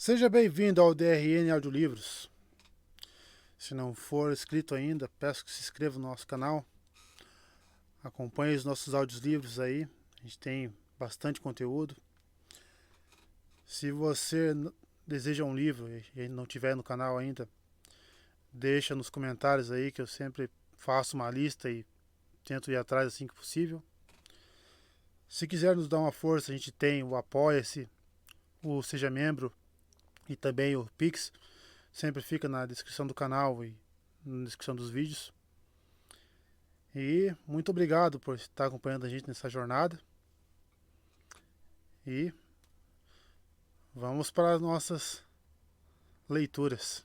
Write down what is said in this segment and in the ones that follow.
Seja bem-vindo ao DRN Audiolivros. Se não for inscrito ainda, peço que se inscreva no nosso canal. Acompanhe os nossos audiolivros aí. A gente tem bastante conteúdo. Se você deseja um livro e não tiver no canal ainda, deixa nos comentários aí que eu sempre faço uma lista e tento ir atrás assim que possível. Se quiser nos dar uma força, a gente tem o Apoia-se, o Seja Membro e também o Pix. Sempre fica na descrição do canal e na descrição dos vídeos. E muito obrigado por estar acompanhando a gente nessa jornada. E vamos para as nossas leituras.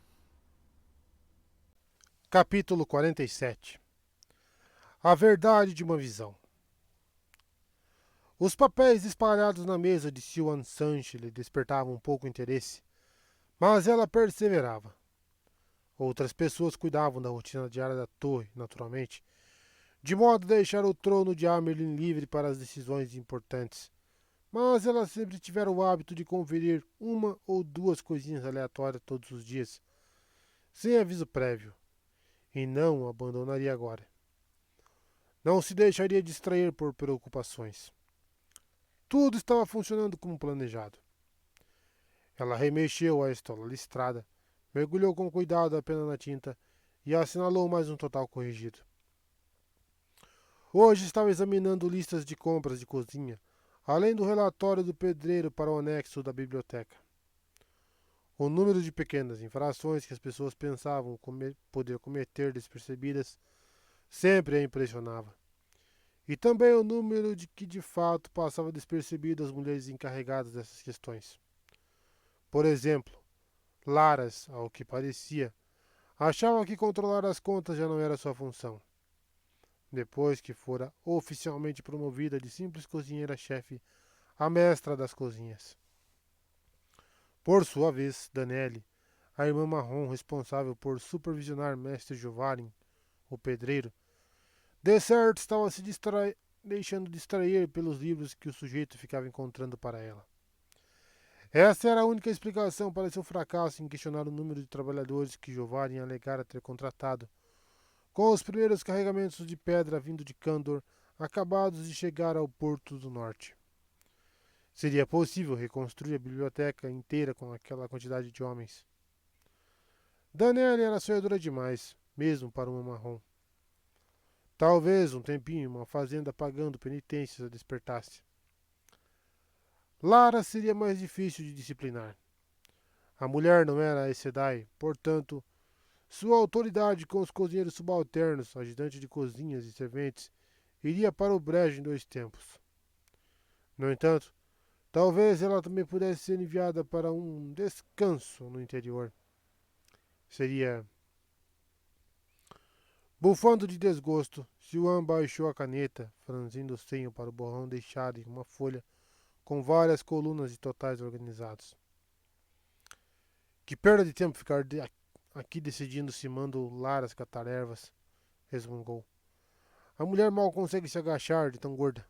Capítulo 47. A verdade de uma visão. Os papéis espalhados na mesa de Siwan Sanche lhe despertavam um pouco interesse, mas ela perseverava. Outras pessoas cuidavam da rotina diária da torre, naturalmente, de modo a deixar o trono de Amerlin livre para as decisões importantes. Mas ela sempre tivera o hábito de conferir uma ou duas coisinhas aleatórias todos os dias, sem aviso prévio, e não o abandonaria agora. Não se deixaria distrair por preocupações. Tudo estava funcionando como planejado. Ela remexeu a estola listrada, mergulhou com cuidado a pena na tinta e assinalou mais um total corrigido. Hoje estava examinando listas de compras de cozinha, além do relatório do pedreiro para o anexo da biblioteca. O número de pequenas infrações que as pessoas pensavam poder cometer despercebidas sempre a impressionava. E também o número de que de fato passava despercebido as mulheres encarregadas dessas questões. Por exemplo, Laras, ao que parecia, achava que controlar as contas já não era sua função. Depois que fora oficialmente promovida de simples cozinheira-chefe a mestra das cozinhas. Por sua vez, Danelli, a irmã marrom responsável por supervisionar Mestre Giovanni, o pedreiro, de certo estava se deixando distrair pelos livros que o sujeito ficava encontrando para ela. Essa era a única explicação para seu fracasso em questionar o número de trabalhadores que Giovanni alegara ter contratado, com os primeiros carregamentos de pedra vindo de Candor acabados de chegar ao Porto do Norte. Seria possível reconstruir a biblioteca inteira com aquela quantidade de homens. Danelli era sonhadora demais, mesmo para uma marrom. Talvez um tempinho uma fazenda pagando penitências a despertasse. Lara seria mais difícil de disciplinar. A mulher não era a Sedai, portanto, sua autoridade com os cozinheiros subalternos, ajudantes de cozinhas e serventes, iria para o brejo em 2 tempos. No entanto, talvez ela também pudesse ser enviada para um descanso no interior. Seria... Bufando de desgosto, Siwan baixou a caneta, franzindo o senho para o borrão deixado em uma folha com várias colunas e totais organizados. Que perda de tempo ficar aqui decidindo se mando Laras catar ervas, resmungou. A mulher mal consegue se agachar de tão gorda.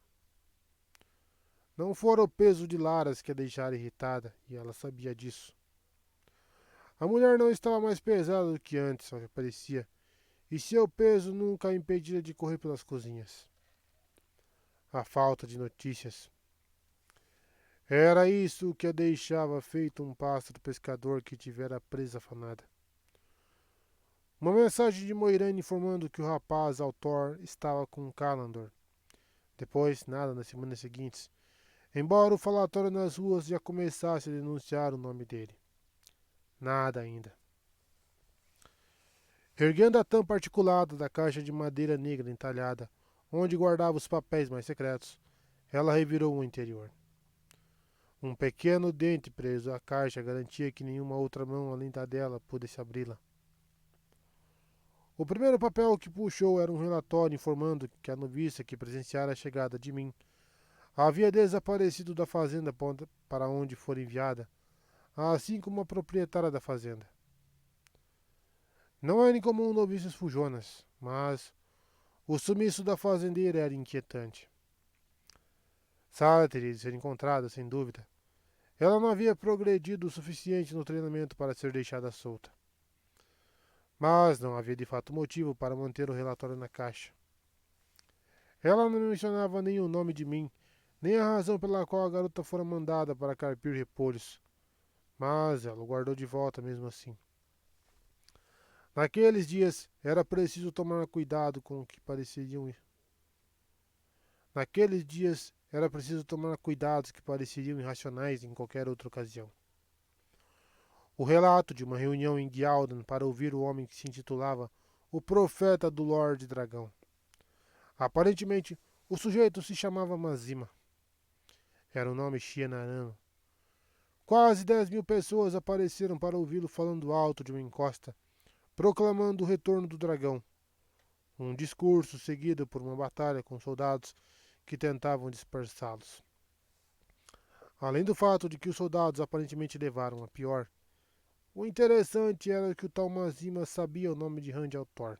Não fora o peso de Laras que a deixara irritada, e ela sabia disso. A mulher não estava mais pesada do que antes, ao que parecia, e seu peso nunca a impedira de correr pelas cozinhas. A falta de notícias. Era isso que a deixava feito um pássaro pescador que tivera a presa afanada. Uma mensagem de Moirane informando que o rapaz Altor estava com Calandor. Depois, nada nas semanas seguintes, embora o falatório nas ruas já começasse a denunciar o nome dele. Nada ainda. Erguendo a tampa articulada da caixa de madeira negra entalhada, onde guardava os papéis mais secretos, ela revirou o interior. Um pequeno dente preso à caixa garantia que nenhuma outra mão além da dela pudesse abri-la. O primeiro papel que puxou era um relatório informando que a noviça que presenciara a chegada de mim havia desaparecido da fazenda para onde fora enviada, assim como a proprietária da fazenda. Não era incomum noviças fujonas, mas o sumiço da fazendeira era inquietante. Sara teria de ser encontrada, sem dúvida. Ela não havia progredido o suficiente no treinamento para ser deixada solta. Mas não havia de fato motivo para manter o relatório na caixa. Ela não mencionava nem o nome de mim, nem a razão pela qual a garota fora mandada para carpir repolhos. Mas ela o guardou de volta mesmo assim. Naqueles dias era preciso tomar cuidado com o que pareceriam. Naqueles dias era preciso tomar cuidados que pareceriam irracionais em qualquer outra ocasião. O relato de uma reunião em Gyaldan para ouvir o homem que se intitulava o Profeta do Lorde Dragão. Aparentemente, o sujeito se chamava Mazima. Era o nome Shienarano. Quase 10.000 pessoas apareceram para ouvi-lo falando alto de uma encosta, proclamando o retorno do dragão. Um discurso seguido por uma batalha com soldados que tentavam dispersá-los. Além do fato de que os soldados aparentemente levaram a pior, o interessante era que o tal Mazima sabia o nome de Rand Altor.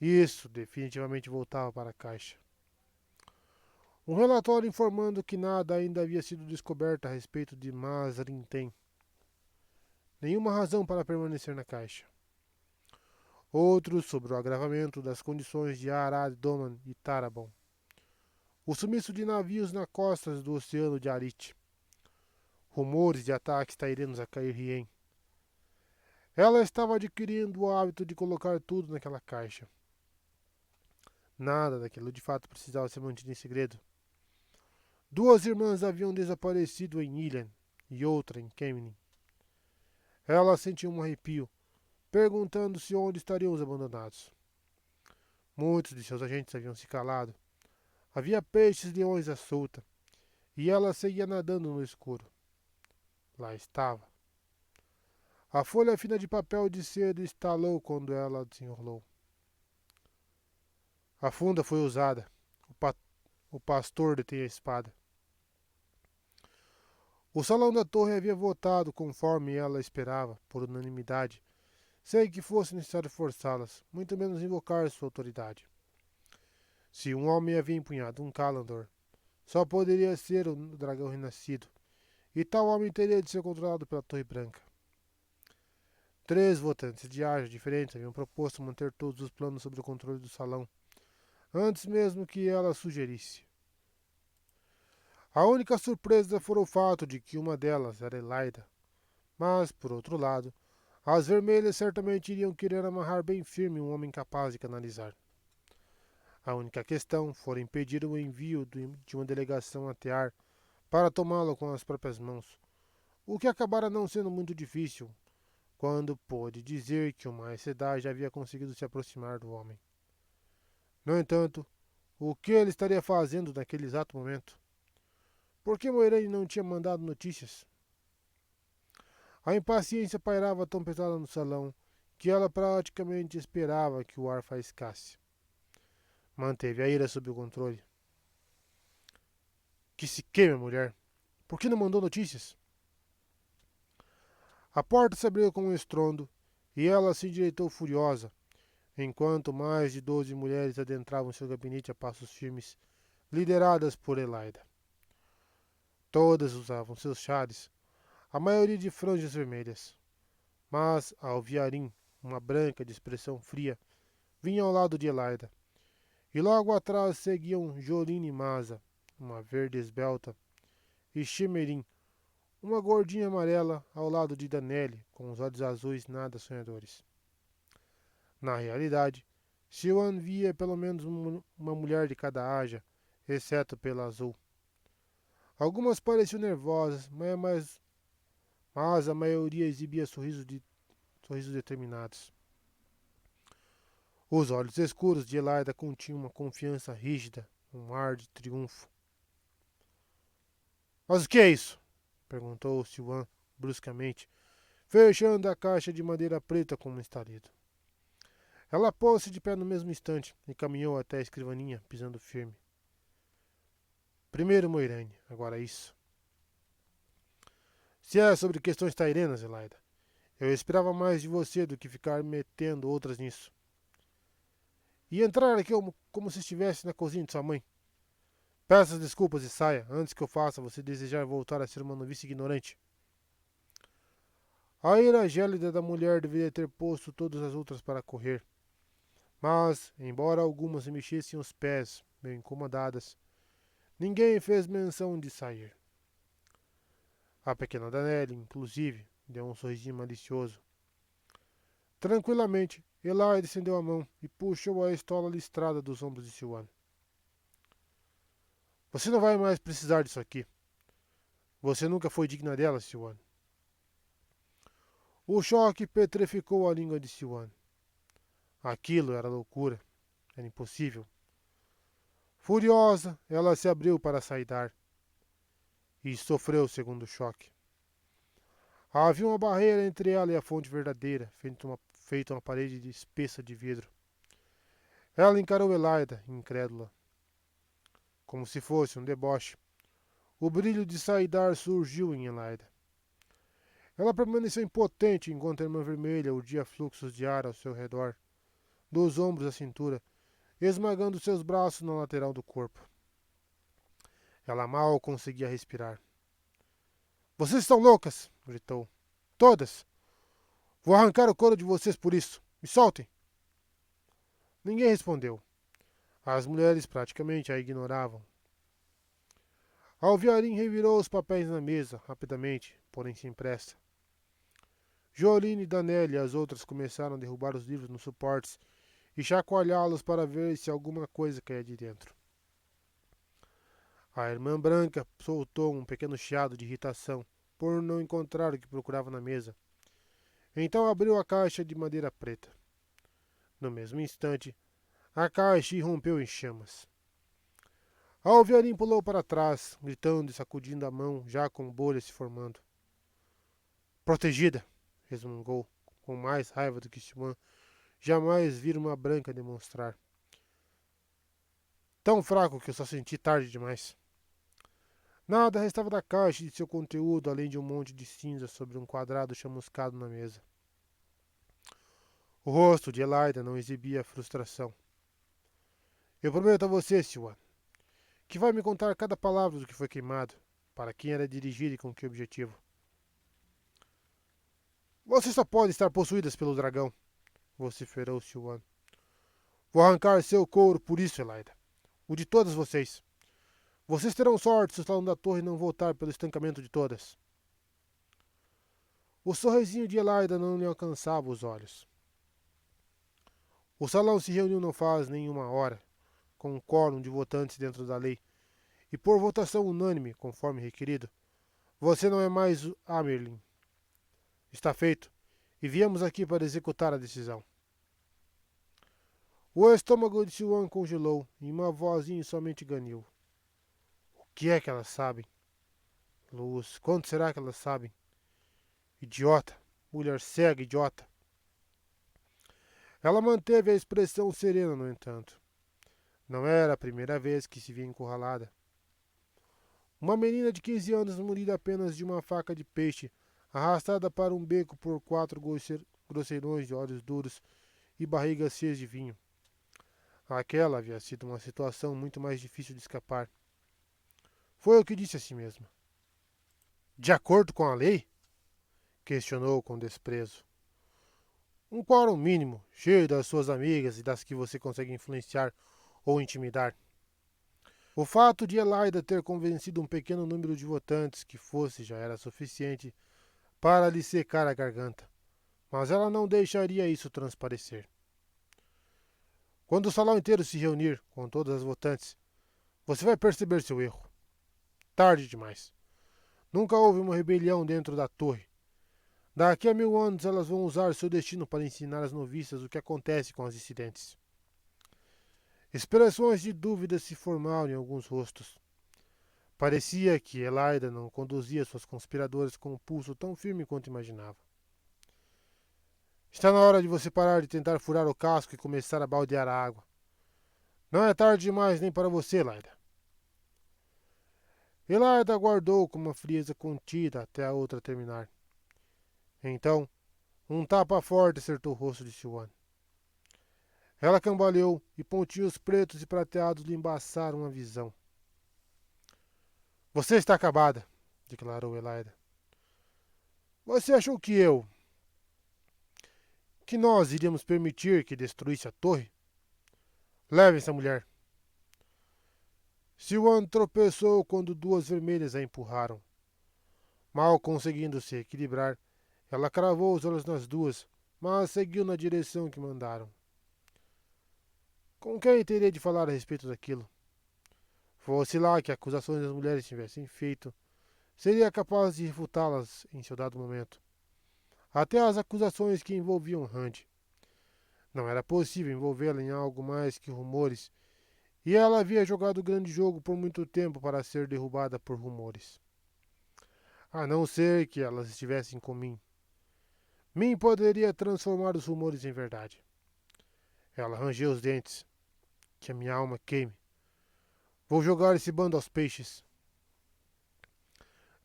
Isso definitivamente voltava para a caixa. Um relatório informando que nada ainda havia sido descoberto a respeito de Mazrinten. Nenhuma razão para permanecer na caixa. Outro sobre o agravamento das condições de Arad Doman e Tarabon. O sumiço de navios nas costas do Oceano de Arit. Rumores de ataques tairenos a Cairhien. Ela estava adquirindo o hábito de colocar tudo naquela caixa. Nada daquilo de fato precisava ser mantido em segredo. 2 irmãs haviam desaparecido em Ilian e outra em Kemnin. Ela sentiu um arrepio, perguntando-se onde estariam os abandonados. Muitos de seus agentes haviam se calado. Havia peixes-leões à solta, e ela seguia nadando no escuro. Lá estava. A folha fina de papel de seda estalou quando ela desenrolou. A funda foi usada. O pastor detém a espada. O salão da torre havia votado conforme ela esperava, por unanimidade, sem que fosse necessário forçá-las, muito menos invocar sua autoridade. Se um homem havia empunhado um Kalandor, só poderia ser o dragão renascido, e tal homem teria de ser controlado pela Torre Branca. 3 votantes de áreas diferentes haviam proposto manter todos os planos sob o controle do salão, antes mesmo que ela sugerisse. A única surpresa fora o fato de que uma delas era Elaida, mas, por outro lado, as vermelhas certamente iriam querer amarrar bem firme um homem capaz de canalizar. A única questão fora impedir o envio de uma delegação a Tear para tomá-lo com as próprias mãos, o que acabara não sendo muito difícil, quando pôde dizer que uma Aes Sedai já havia conseguido se aproximar do homem. No entanto, o que ele estaria fazendo naquele exato momento? Por que Moiraine não tinha mandado notícias? A impaciência pairava tão pesada no salão que ela praticamente esperava que o ar faiscasse. Manteve a ira sob o controle. Que se queime, mulher! Por que não mandou notícias? A porta se abriu com um estrondo e ela se endireitou furiosa, enquanto mais de 12 mulheres adentravam seu gabinete a passos firmes, lideradas por Elaida. Todas usavam seus chares, a maioria de franjas vermelhas. Mas Alviarim, uma branca de expressão fria, vinha ao lado de Elaida. E logo atrás seguiam Joline Maza, uma verde esbelta, e Shimerim, uma gordinha amarela ao lado de Danelli, com os olhos azuis nada sonhadores. Na realidade, Siwan via pelo menos uma mulher de cada aja, exceto pela azul. Algumas pareciam nervosas, mas a maioria exibia sorrisos determinados. Os olhos escuros de Elaida continham uma confiança rígida, um ar de triunfo. Mas o que é isso? Perguntou Siwan bruscamente, fechando a caixa de madeira preta com um estalido. Ela pôs-se de pé no mesmo instante e caminhou até a escrivaninha, pisando firme. Primeiro Moiraine, agora isso. Se é sobre questões tairenas, Elaida, eu esperava mais de você do que ficar metendo outras nisso. E entrar aqui como se estivesse na cozinha de sua mãe. Peça desculpas e saia, antes que eu faça você desejar voltar a ser uma novice ignorante. A ira gélida da mulher deveria ter posto todas as outras para correr. Mas, embora algumas se mexessem os pés, meio incomodadas, ninguém fez menção de sair. A pequena Danelli, inclusive, deu um sorrisinho malicioso. Tranquilamente, Eli estendeu a mão e puxou a estola listrada dos ombros de Siwan. Você não vai mais precisar disso aqui. Você nunca foi digna dela, Siwan. O choque petrificou a língua de Siwan. Aquilo era loucura. Era impossível. Furiosa, ela se abriu para saidar. E sofreu o segundo choque. Havia uma barreira entre ela e a fonte verdadeira, feita uma parede espessa de vidro. Ela encarou Elaida, incrédula, como se fosse um deboche. O brilho de saidar surgiu em Elaida. Ela permaneceu impotente enquanto a irmã vermelha urdia fluxos de ar ao seu redor, dos ombros à cintura, esmagando seus braços na lateral do corpo. Ela mal conseguia respirar. Vocês estão loucas! Gritou. Todas! Vou arrancar o couro de vocês por isso. Me soltem! Ninguém respondeu. As mulheres praticamente a ignoravam. Alviarim revirou os papéis na mesa, rapidamente, porém sem pressa. Jolene, Danelli e as outras começaram a derrubar os livros nos suportes e chacoalhá-los para ver se alguma coisa caía de dentro. A irmã branca soltou um pequeno chiado de irritação por não encontrar o que procurava na mesa. Então abriu a caixa de madeira preta. No mesmo instante, a caixa irrompeu em chamas. Alviarim pulou para trás, gritando e sacudindo a mão, já com bolhas se formando. Protegida! Resmungou, com mais raiva do que Siwan jamais vira uma branca demonstrar. Tão fraco que eu só senti tarde demais. Nada restava da caixa e de seu conteúdo, além de um monte de cinza sobre um quadrado chamuscado na mesa. O rosto de Elaida não exibia frustração. Eu prometo a você, Siwan, que vai me contar cada palavra do que foi queimado, para quem era dirigido e com que objetivo. Você só pode estar possuídas pelo dragão, vociferou Siwan. Vou arrancar seu couro por isso, Elaida. O de todas vocês. Vocês terão sorte se o salão da torre não voltar pelo estancamento de todas. O sorrisinho de Elaida não lhe alcançava os olhos. O salão se reuniu não faz nenhuma hora, com um quórum de votantes dentro da lei, e por votação unânime, conforme requerido, você não é mais Amerlin. Está feito, e viemos aqui para executar a decisão. O estômago de Siwan congelou, e uma vozinha somente ganhou. O que é que elas sabem? Luz, quanto será que elas sabem? Idiota, mulher cega, idiota. Ela manteve a expressão serena, no entanto. Não era a primeira vez que se via encurralada. Uma menina de 15 anos munida apenas de uma faca de peixe, arrastada para um beco por 4 grosseirões de olhos duros e barrigas cheias de vinho. Aquela havia sido uma situação muito mais difícil de escapar. Foi o que disse a si mesma. De acordo com a lei? Questionou com desprezo. Um quórum mínimo, cheio das suas amigas e das que você consegue influenciar ou intimidar. O fato de Elaida ter convencido um pequeno número de votantes que fosse já era suficiente para lhe secar a garganta, mas ela não deixaria isso transparecer. Quando o salão inteiro se reunir, com todas as votantes, você vai perceber seu erro. Tarde demais. Nunca houve uma rebelião dentro da torre. Daqui a 1000 anos elas vão usar seu destino para ensinar às noviças o que acontece com as dissidentes. Expressões de dúvida se formaram em alguns rostos. Parecia que Elaida não conduzia suas conspiradoras com um pulso tão firme quanto imaginava. Está na hora de você parar de tentar furar o casco e começar a baldear a água. Não é tarde demais nem para você, Elaida. Elaida aguardou com uma frieza contida até a outra terminar. Então, um tapa forte acertou o rosto de Siwan. Ela cambaleou e pontinhos pretos e prateados lhe embaçaram a visão. Você está acabada, declarou Elaida. Você achou que nós iríamos permitir que destruísse a torre? Leve essa mulher. Siwan tropeçou quando duas vermelhas a empurraram. Mal conseguindo se equilibrar, ela cravou os olhos nas duas, mas seguiu na direção que mandaram. Com quem teria de falar a respeito daquilo? Fosse lá que acusações das mulheres tivessem feito, seria capaz de refutá-las em seu dado momento. Até as acusações que envolviam Rand. Não era possível envolvê-la em algo mais que rumores, e ela havia jogado o grande jogo por muito tempo para ser derrubada por rumores. A não ser que elas estivessem com Min. Min poderia transformar os rumores em verdade. Ela rangeu os dentes. Que a minha alma queime. Vou jogar esse bando aos peixes.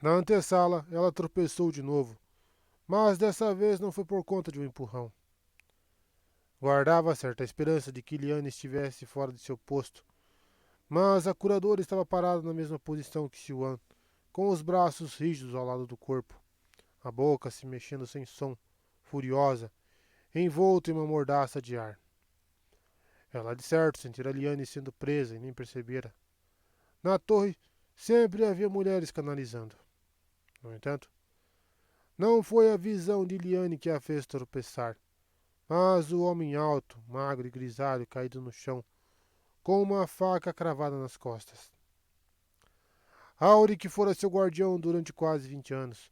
Na antessala, ela tropeçou de novo, mas dessa vez não foi por conta de um empurrão. Guardava certa esperança de que Liane estivesse fora de seu posto, mas a curadora estava parada na mesma posição que Siwan, com os braços rígidos ao lado do corpo, a boca se mexendo sem som, furiosa, envolta em uma mordaça de ar. Ela de certo sentira Liane sendo presa e nem percebera. Na torre sempre havia mulheres canalizando. No entanto, não foi a visão de Liane que a fez tropeçar, mas o homem alto, magro e grisalho caído no chão, com uma faca cravada nas costas. Auri que fora seu guardião durante quase 20 anos,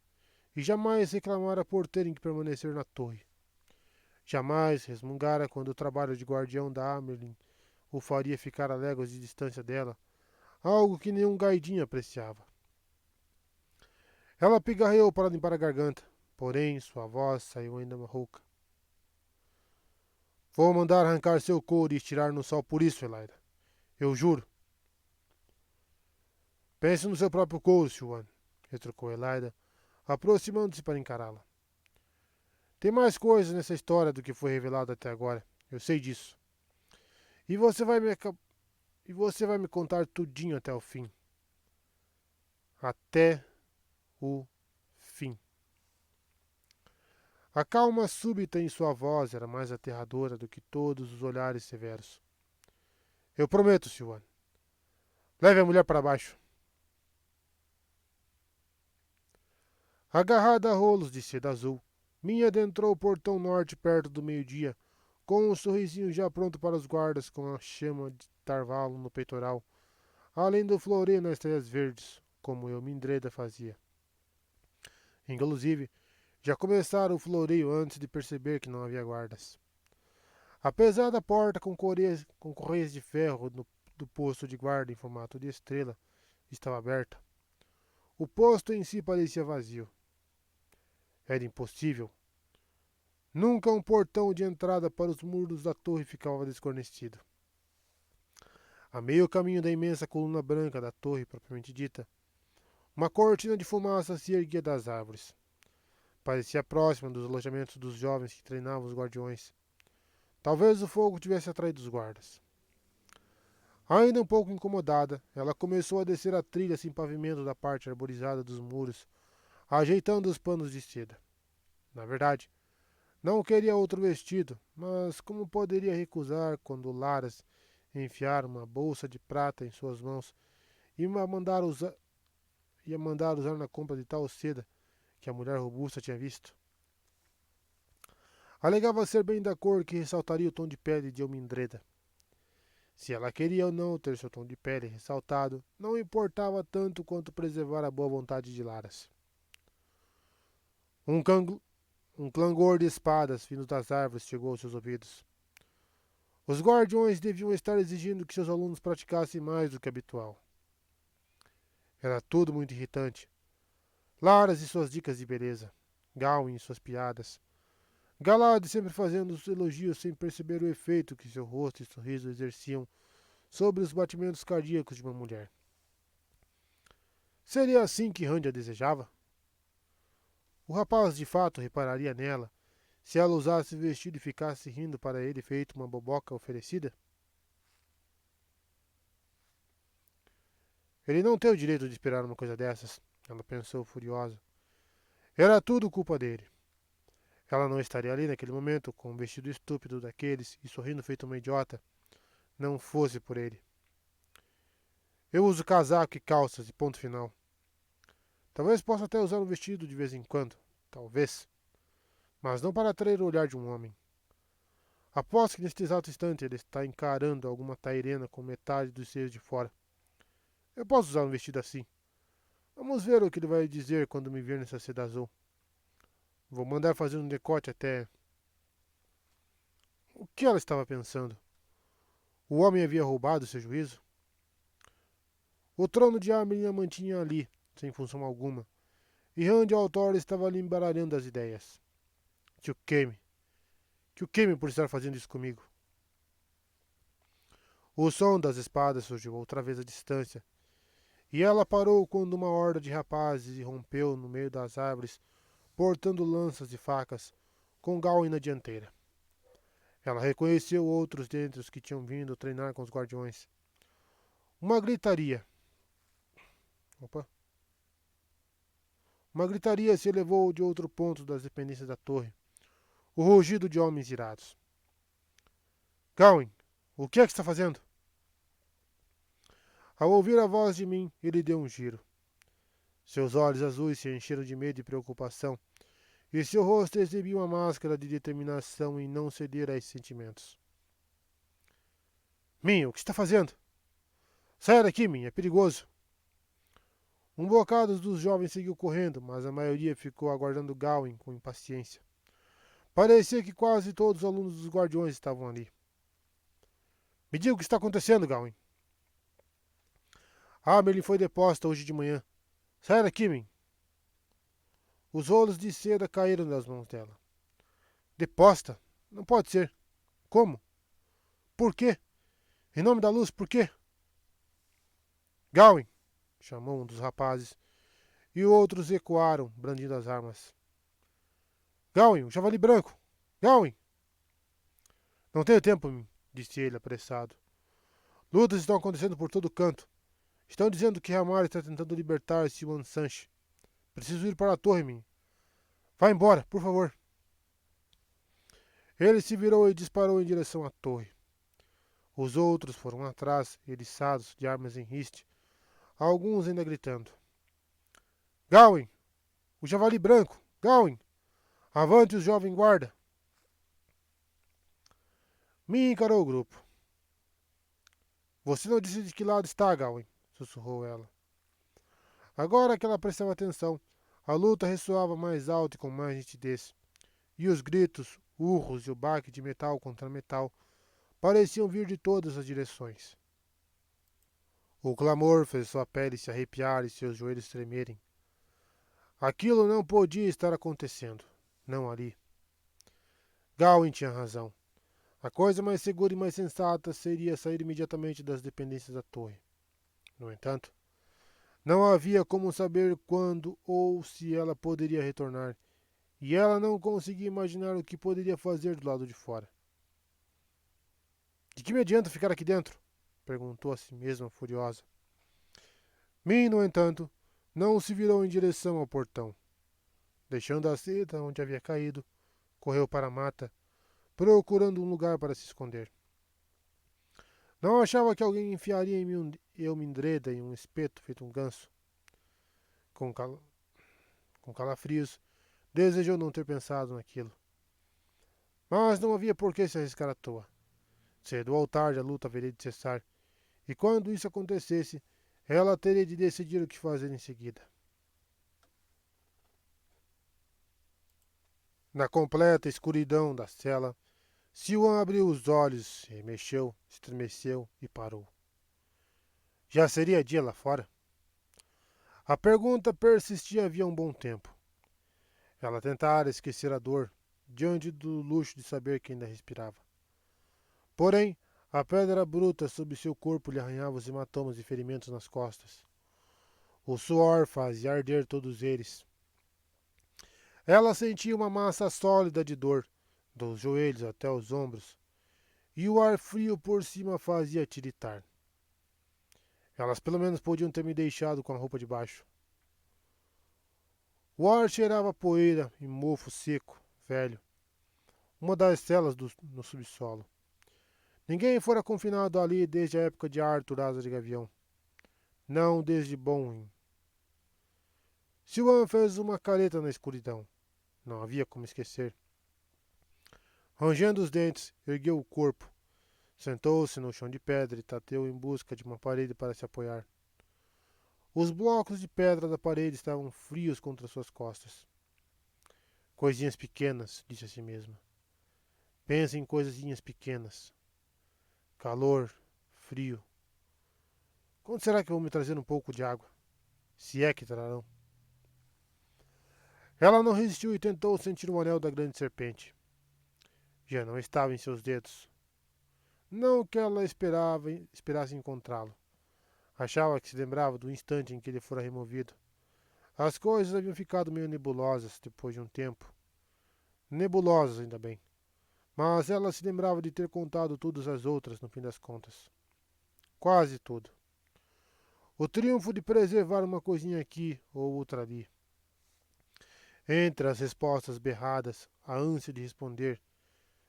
e jamais reclamara por terem que permanecer na torre. Jamais resmungara quando o trabalho de guardião da Amerlin o faria ficar a léguas de distância dela, algo que nenhum gaidinho apreciava. Ela pigarreou para limpar a garganta, porém sua voz saiu ainda rouca. Vou mandar arrancar seu couro e estirar no sol por isso, Elaida. Eu juro. Pense no seu próprio couro, Siwan, retrucou Elaida, aproximando-se para encará-la. Tem mais coisas nessa história do que foi revelado até agora. Eu sei disso. E você vai me, e você vai me contar tudinho até o fim. Até o fim. A calma súbita em sua voz era mais aterradora do que todos os olhares severos. Eu prometo, Siwan. Leve a mulher para baixo. Agarrada a rolos de seda azul, Minha adentrou o portão norte perto do meio-dia, com um sorrisinho já pronto para os guardas com a chama de tarvalo no peitoral, além do floreio nas telhas verdes, como eu Mindreda fazia. Inclusive, já começara o floreio antes de perceber que não havia guardas. Apesar da porta com correias de ferro do posto de guarda em formato de estrela estava aberta, o posto em si parecia vazio. Era impossível. Nunca um portão de entrada para os muros da torre ficava desguarnecido. A meio caminho da imensa coluna branca da torre propriamente dita, uma cortina de fumaça se erguia das árvores. Parecia próxima dos alojamentos dos jovens que treinavam os guardiões. Talvez o fogo tivesse atraído os guardas. Ainda um pouco incomodada, ela começou a descer a trilha sem pavimento da parte arborizada dos muros, ajeitando os panos de seda. Na verdade, não queria outro vestido, mas como poderia recusar quando Laras enfiara uma bolsa de prata em suas mãos e ia mandar usar na compra de tal seda que a mulher robusta tinha visto? Alegava ser bem da cor que ressaltaria o tom de pele de Elmindreda. Se ela queria ou não ter seu tom de pele ressaltado, não importava tanto quanto preservar a boa vontade de Laras. Um, um clangor de espadas vindo das árvores chegou aos seus ouvidos. Os guardiões deviam estar exigindo que seus alunos praticassem mais do que habitual. Era tudo muito irritante. Laras e suas dicas de beleza. Gawain e suas piadas. Galad sempre fazendo os elogios sem perceber o efeito que seu rosto e sorriso exerciam sobre os batimentos cardíacos de uma mulher. Seria assim que Randy a desejava? O rapaz de fato repararia nela se ela usasse o vestido e ficasse rindo para ele feito uma boboca oferecida? Ele não tem o direito de esperar uma coisa dessas, ela pensou furiosa. Era tudo culpa dele. Ela não estaria ali naquele momento com um vestido estúpido daqueles e sorrindo feito uma idiota, não fosse por ele. Eu uso casaco e calças e ponto final. Talvez possa até usar um vestido de vez em quando. Talvez. Mas não para atrair o olhar de um homem. Aposto que neste exato instante ele está encarando alguma tairena com metade dos seios de fora. Eu posso usar um vestido assim. Vamos ver o que ele vai dizer quando me ver nessa seda azul. Vou mandar fazer um decote até... O que ela estava pensando? O homem havia roubado seu juízo? O trono de Amelie a mantinha ali, sem função alguma, e Randy Altor estava ali embaralhando as ideias. Que o queime por estar fazendo isso comigo. O som das espadas surgiu outra vez à distância, e ela parou quando uma horda de rapazes irrompeu no meio das árvores, portando lanças e facas, com Gawain na dianteira. Ela reconheceu outros dentre os que tinham vindo treinar com os guardiões. Uma gritaria. Opa. Uma gritaria se elevou de outro ponto das dependências da torre. O rugido de homens irados. Gawain, o que é que está fazendo? Ao ouvir a voz de mim, ele deu um giro. Seus olhos azuis se encheram de medo e preocupação, e seu rosto exibia uma máscara de determinação em não ceder a esses sentimentos. Min, o que está fazendo? Saia daqui, Min, é perigoso. Um bocado dos jovens seguiu correndo, mas a maioria ficou aguardando Gawain com impaciência. Parecia que quase todos os alunos dos guardiões estavam ali. Me diga o que está acontecendo, Gawain. Amelie foi deposta hoje de manhã. Saia daqui, Min. Os rolos de seda caíram das mãos dela. Deposta? Não pode ser. Como? Por quê? Em nome da luz, por quê? Gawain, chamou um dos rapazes, e outros ecoaram, brandindo as armas. Gawain, o javali branco! Gawain! Não tenho tempo, disse ele, apressado. Lutas estão acontecendo por todo canto. Estão dizendo que Ramar está tentando libertar Siwan Sanche. Preciso ir para a torre, Min. Vá embora, por favor. Ele se virou e disparou em direção à torre. Os outros foram atrás, eriçados de armas em riste, alguns ainda gritando. Gawain! O javali branco! Gawain! Avante os jovem guarda! Min encarou o grupo. Você não disse de que lado está, Gawain, sussurrou ela. Agora que ela prestava atenção, a luta ressoava mais alto e com mais nitidez, e os gritos, urros e o baque de metal contra metal pareciam vir de todas as direções. O clamor fez sua pele se arrepiar e seus joelhos tremerem. Aquilo não podia estar acontecendo, não ali. Gawain tinha razão. A coisa mais segura e mais sensata seria sair imediatamente das dependências da torre. No entanto, não havia como saber quando ou se ela poderia retornar, e ela não conseguia imaginar o que poderia fazer do lado de fora. De que me adianta ficar aqui dentro? Perguntou a si mesma, furiosa. Min, no entanto, não se virou em direção ao portão. Deixando a seda onde havia caído, correu para a mata, procurando um lugar para se esconder. Não achava que alguém enfiaria em mim Elmindreda em um espeto feito um ganso. Com calafrios, desejou não ter pensado naquilo. Mas não havia por que se arriscar à toa. Cedo ou tarde a luta haveria de cessar, e quando isso acontecesse, ela teria de decidir o que fazer em seguida. Na completa escuridão da cela, Siwan abriu os olhos, remexeu, estremeceu e parou. Já seria dia lá fora? A pergunta persistia havia um bom tempo. Ela tentara esquecer a dor, diante do luxo de saber que ainda respirava. Porém, a pedra bruta sob seu corpo lhe arranhava os hematomas e ferimentos nas costas. O suor fazia arder todos eles. Ela sentia uma massa sólida de dor, dos joelhos até os ombros, e o ar frio por cima fazia tiritar. Elas pelo menos podiam ter me deixado com a roupa de baixo. O ar cheirava poeira e mofo seco, velho. Uma das celas no subsolo. Ninguém fora confinado ali desde a época de Arthur Asa de Gavião. Não desde Bonwin. Siwan fez uma careta na escuridão. Não havia como esquecer. Rangendo os dentes, ergueu o corpo. Sentou-se no chão de pedra e tateou em busca de uma parede para se apoiar. Os blocos de pedra da parede estavam frios contra suas costas. Coisinhas pequenas, disse a si mesma. Pensa em coisinhas pequenas. Calor, frio. Quando será que vou me trazer um pouco de água? Se é que trarão. Ela não resistiu e tentou sentir o anel da grande serpente. Já não estava em seus dedos. Não que ela esperasse encontrá-lo. Achava que se lembrava do instante em que ele fora removido. As coisas haviam ficado meio nebulosas depois de um tempo. Nebulosas, ainda bem. Mas ela se lembrava de ter contado todas as outras no fim das contas. Quase tudo. O triunfo de preservar uma coisinha aqui ou outra ali. Entre as respostas berradas, a ânsia de responder,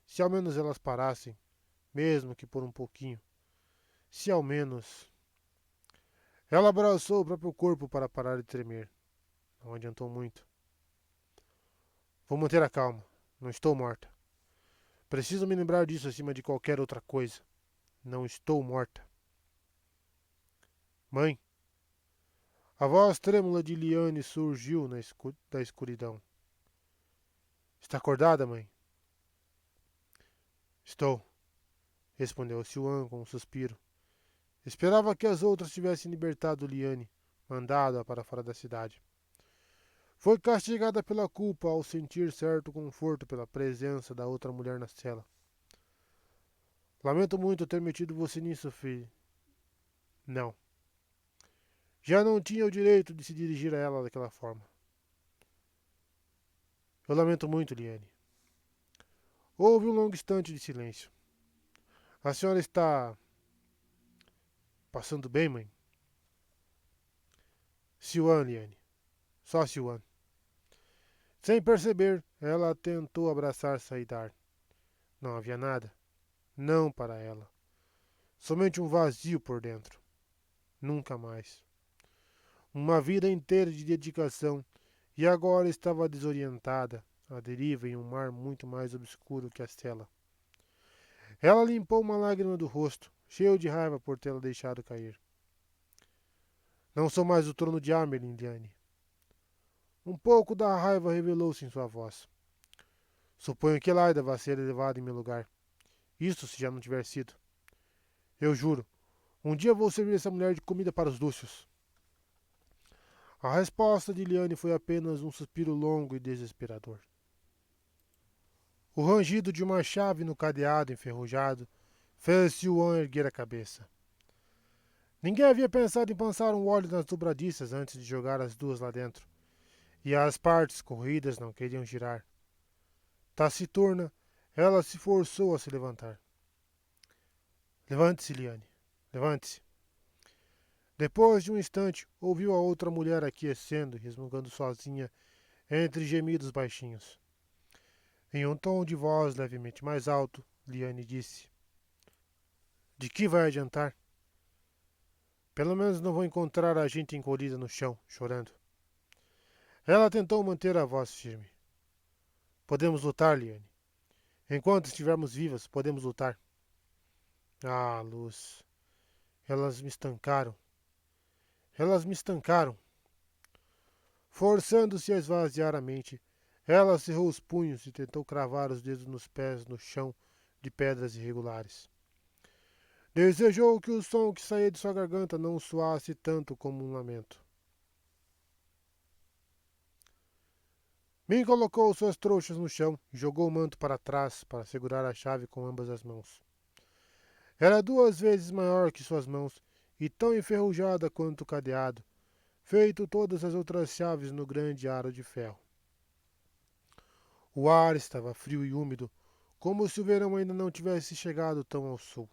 se ao menos elas parassem, mesmo que por um pouquinho. Se ao menos. Ela abraçou o próprio corpo para parar de tremer. Não adiantou muito. Vou manter a calma. Não estou morta. Preciso me lembrar disso acima de qualquer outra coisa. Não estou morta. Mãe? A voz trêmula de Liane surgiu da escuridão. Está acordada, mãe? Estou, respondeu Siwan com um suspiro. Esperava que as outras tivessem libertado Liane, mandado-a para fora da cidade. Foi castigada pela culpa ao sentir certo conforto pela presença da outra mulher na cela. Lamento muito ter metido você nisso, filho. Não. Já não tinha o direito de se dirigir a ela daquela forma. Eu lamento muito, Liane. Houve um longo instante de silêncio. A senhora está passando bem, mãe? Siwan, Liane. Só Siwan. Sem perceber, ela tentou abraçar Saidar. Não havia nada. Não para ela. Somente um vazio por dentro. Nunca mais. Uma vida inteira de dedicação e agora estava desorientada, à deriva em um mar muito mais obscuro que a cela. Ela limpou uma lágrima do rosto, cheio de raiva por tê-la deixado cair. Não sou mais o trono de Amerlin, Liane. Um pouco da raiva revelou-se em sua voz. Suponho que Elaida vá ser elevada em meu lugar. Isto se já não tiver sido. Eu juro, um dia vou servir essa mulher de comida para os Lúcios. A resposta de Liane foi apenas um suspiro longo e desesperador. O rangido de uma chave no cadeado enferrujado fez Siwan erguer a cabeça. Ninguém havia pensado em passar um óleo nas dobradiças antes de jogar as duas lá dentro, e as partes corroídas não queriam girar. Taciturna, ela se forçou a se levantar. Levante-se, Liane. Levante-se. Depois de um instante, ouviu a outra mulher aquecendo e resmungando sozinha entre gemidos baixinhos. Em um tom de voz levemente mais alto, Liane disse: De que vai adiantar? Pelo menos não vou encontrar a gente encolhida no chão, chorando. Ela tentou manter a voz firme. Podemos lutar, Liane. Enquanto estivermos vivas, podemos lutar. Ah, Luz. Elas me estancaram. Elas me estancaram. Forçando-se a esvaziar a mente, ela cerrou os punhos e tentou cravar os dedos nos pés no chão de pedras irregulares. Desejou que o som que saía de sua garganta não soasse tanto como um lamento. Min colocou suas trouxas no chão e jogou o manto para trás para segurar a chave com ambas as mãos. Era 2 vezes maior que suas mãos e tão enferrujada quanto o cadeado, feito todas as outras chaves no grande aro de ferro. O ar estava frio e úmido, como se o verão ainda não tivesse chegado tão ao sul.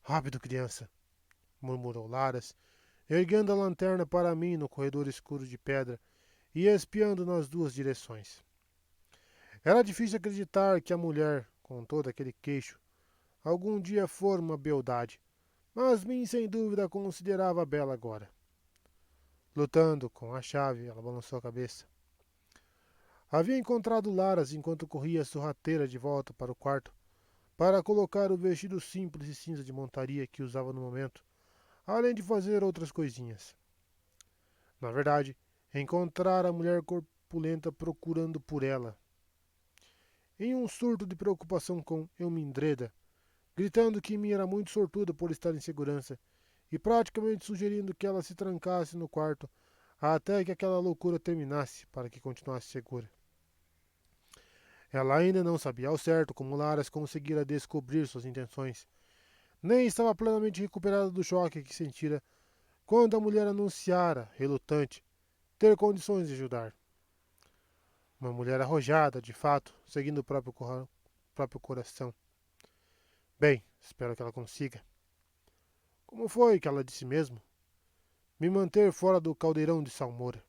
Rápido, criança, murmurou Laras, erguendo a lanterna para mim no corredor escuro de pedra e espiando nas duas direções. Era difícil acreditar que a mulher, com todo aquele queixo, algum dia fora uma beldade, mas Min sem dúvida a considerava bela agora. Lutando com a chave, ela balançou a cabeça. Havia encontrado Laras enquanto corria sorrateira de volta para o quarto, para colocar o vestido simples e cinza de montaria que usava no momento, além de fazer outras coisinhas. Na verdade, encontrara a mulher corpulenta procurando por ela. Em um surto de preocupação com Elmindreda, gritando que Min era muito sortuda por estar em segurança, e praticamente sugerindo que ela se trancasse no quarto até que aquela loucura terminasse para que continuasse segura. Ela ainda não sabia ao certo como Laras conseguira descobrir suas intenções, nem estava plenamente recuperada do choque que sentira quando a mulher anunciara, relutante, ter condições de ajudar. Uma mulher arrojada, de fato, seguindo o próprio coração. Bem, espero que ela consiga. Como foi que ela disse mesmo? Me manter fora do caldeirão de Salmoura.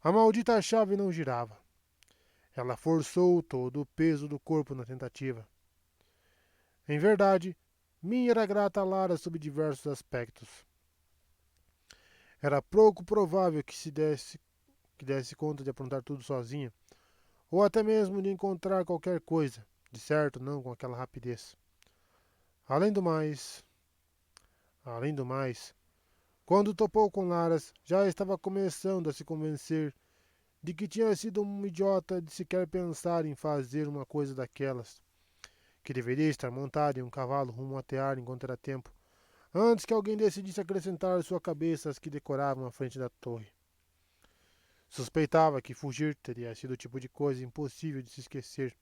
A maldita chave não girava. Ela forçou todo o peso do corpo na tentativa. Em verdade, Min era grata a Lara sob diversos aspectos. Era pouco provável que desse conta de aprontar tudo sozinha, ou até mesmo de encontrar qualquer coisa, de certo não com aquela rapidez. Além do mais, quando topou com Laras, já estava começando a se convencer de que tinha sido um idiota de sequer pensar em fazer uma coisa daquelas, que deveria estar montado em um cavalo rumo a Tear enquanto era tempo, antes que alguém decidisse acrescentar sua cabeça às que decoravam a frente da torre. Suspeitava que fugir teria sido o tipo de coisa impossível de se esquecer.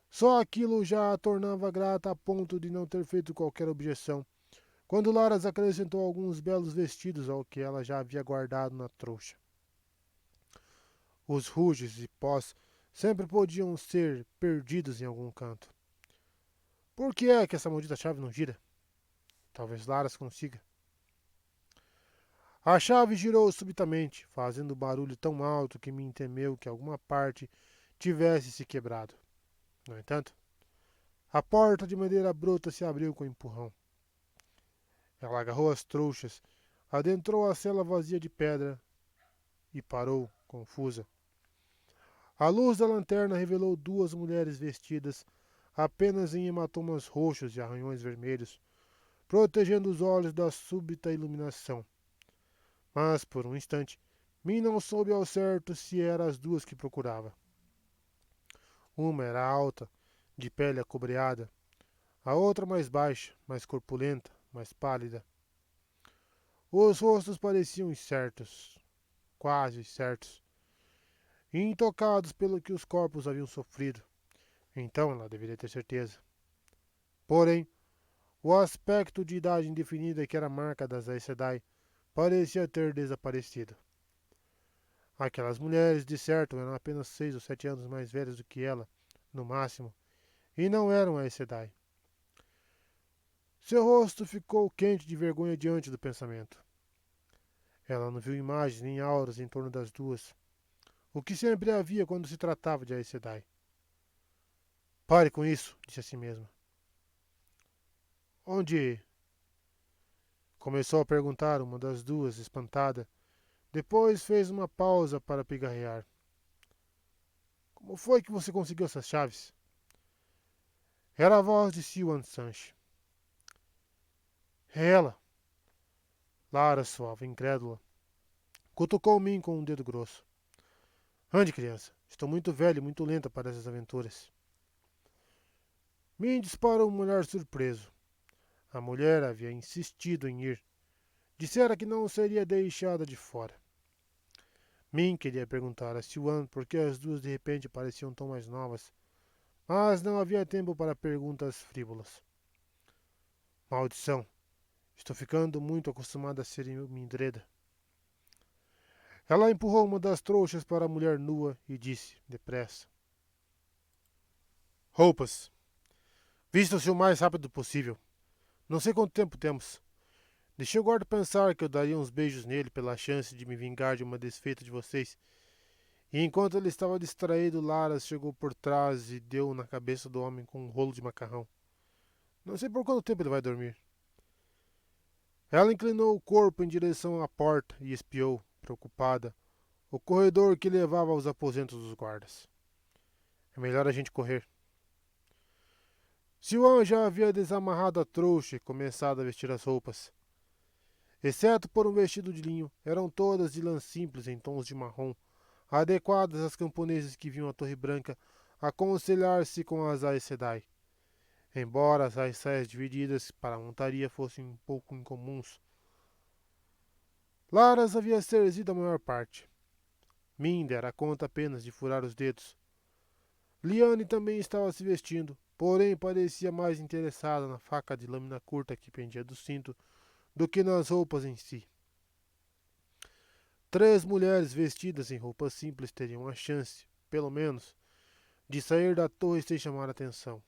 Só aquilo já a tornava grata a ponto de não ter feito qualquer objeção, quando Laras acrescentou alguns belos vestidos ao que ela já havia guardado na trouxa. Os ruges e pós sempre podiam ser perdidos em algum canto. Por que é que essa maldita chave não gira? Talvez Laras consiga. A chave girou subitamente, fazendo barulho tão alto que me temeu que alguma parte tivesse se quebrado. No entanto, a porta de madeira bruta se abriu com um empurrão. Ela agarrou as trouxas, adentrou a cela vazia de pedra e parou, confusa. A luz da lanterna revelou duas mulheres vestidas apenas em hematomas roxos e arranhões vermelhos, protegendo os olhos da súbita iluminação. Mas, por um instante, Min não soube ao certo se eram as duas que procurava. Uma era alta, de pele acobreada, a outra mais baixa, mais corpulenta, mais pálida. Os rostos pareciam incertos, quase certos, e intocados pelo que os corpos haviam sofrido. Então ela deveria ter certeza. Porém, o aspecto de idade indefinida que era a marca das Aes Sedai parecia ter desaparecido. Aquelas mulheres, de certo, eram apenas 6 ou 7 anos mais velhas do que ela, no máximo, e não eram Aes Sedai. Seu rosto ficou quente de vergonha diante do pensamento. Ela não viu imagens nem auras em torno das duas, o que sempre havia quando se tratava de Aes Sedai. Pare com isso, disse a si mesma. Onde? Começou a perguntar uma das duas, espantada. Depois fez uma pausa para pigarrear. Como foi que você conseguiu essas chaves? Era a voz de Siwan Sanche. É ela. Lara suave, incrédula. Cutucou Min com um dedo grosso. Ande, criança. Estou muito velha e muito lenta para essas aventuras. Min disparou um olhar surpreso. A mulher havia insistido em ir. Dissera que não seria deixada de fora. Min queria perguntar a Siwan por que as duas de repente pareciam tão mais novas, mas não havia tempo para perguntas frívolas. Maldição! Estou ficando muito acostumada a ser Mindreda. Ela empurrou uma das trouxas para a mulher nua e disse, depressa: Roupas. Vistam-se o mais rápido possível. Não sei quanto tempo temos. Deixei o guarda pensar que eu daria uns beijos nele pela chance de me vingar de uma desfeita de vocês. E enquanto ele estava distraído, Laras chegou por trás e deu na cabeça do homem com um rolo de macarrão. Não sei por quanto tempo ele vai dormir. Ela inclinou o corpo em direção à porta e espiou, preocupada, o corredor que levava aos aposentos dos guardas. É melhor a gente correr. Siwan já havia desamarrado a trouxa e começado a vestir as roupas. Exceto por um vestido de linho, eram todas de lã simples em tons de marrom, adequadas às camponesas que vinham à Torre Branca aconselhar-se com as Aes Sedai. Embora as saias divididas para a montaria fossem um pouco incomuns, Laras havia serzido a maior parte. Min dera conta apenas de furar os dedos. Liane também estava se vestindo, porém parecia mais interessada na faca de lâmina curta que pendia do cinto do que nas roupas em si. 3 mulheres vestidas em roupas simples teriam a chance, pelo menos, de sair da torre sem chamar atenção.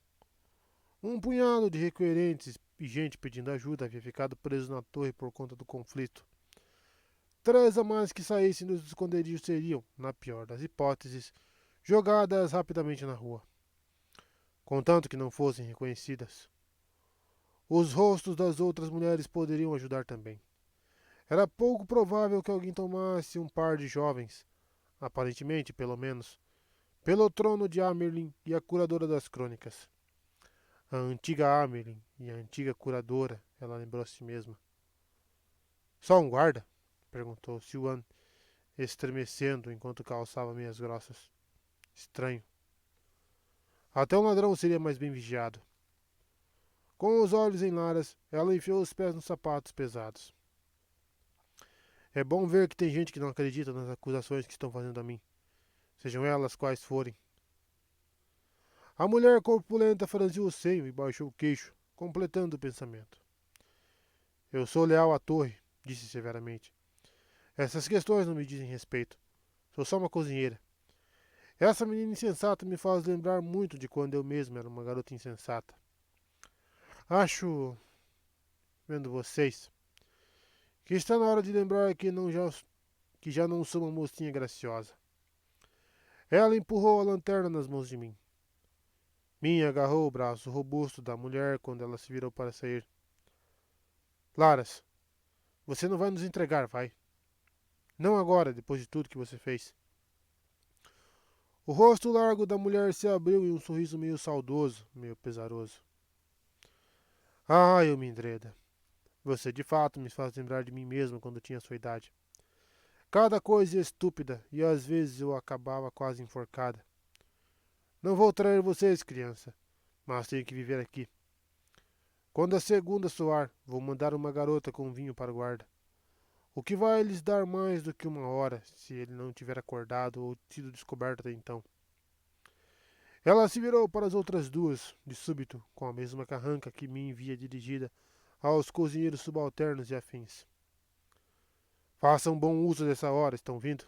Um punhado de requerentes e gente pedindo ajuda havia ficado preso na torre por conta do conflito. 3 a mais que saíssem dos esconderijos seriam, na pior das hipóteses, jogadas rapidamente na rua, contanto que não fossem reconhecidas. Os rostos das outras mulheres poderiam ajudar também. Era pouco provável que alguém tomasse um par de jovens, aparentemente, pelo menos, pelo trono de Amerlin e a curadora das crônicas. A antiga Amerlin e a antiga curadora, ela lembrou a si mesma. Só um guarda? Perguntou Siwan, estremecendo enquanto calçava meias grossas. Estranho. Até um ladrão seria mais bem vigiado. Com os olhos em Laras, ela enfiou os pés nos sapatos pesados. É bom ver que tem gente que não acredita nas acusações que estão fazendo a mim, sejam elas quais forem. A mulher corpulenta franziu o seio e baixou o queixo, completando o pensamento. Eu sou leal à torre, disse severamente. Essas questões não me dizem respeito. Sou só uma cozinheira. Essa menina insensata me faz lembrar muito de quando eu mesma era uma garota insensata. Acho, vendo vocês, que está na hora de lembrar que já não sou uma mocinha graciosa. Ela empurrou a lanterna nas mãos de mim. Minha agarrou o braço robusto da mulher quando ela se virou para sair. Laras, você não vai nos entregar, vai? Não agora, depois de tudo que você fez. O rosto largo da mulher se abriu em um sorriso meio saudoso, meio pesaroso. Ah, Elmindreda, você de fato me faz lembrar de mim mesmo quando tinha sua idade. Cada coisa estúpida e às vezes eu acabava quase enforcada. Não vou trair vocês, criança, mas tenho que viver aqui. Quando a segunda soar, vou mandar uma garota com vinho para o guarda. O que vai lhes dar mais do que 1 hora, se ele não tiver acordado ou sido descoberto até então. Ela se virou para as outras duas, de súbito, com a mesma carranca que me envia dirigida aos cozinheiros subalternos e afins. Façam bom uso dessa hora, estão vindo?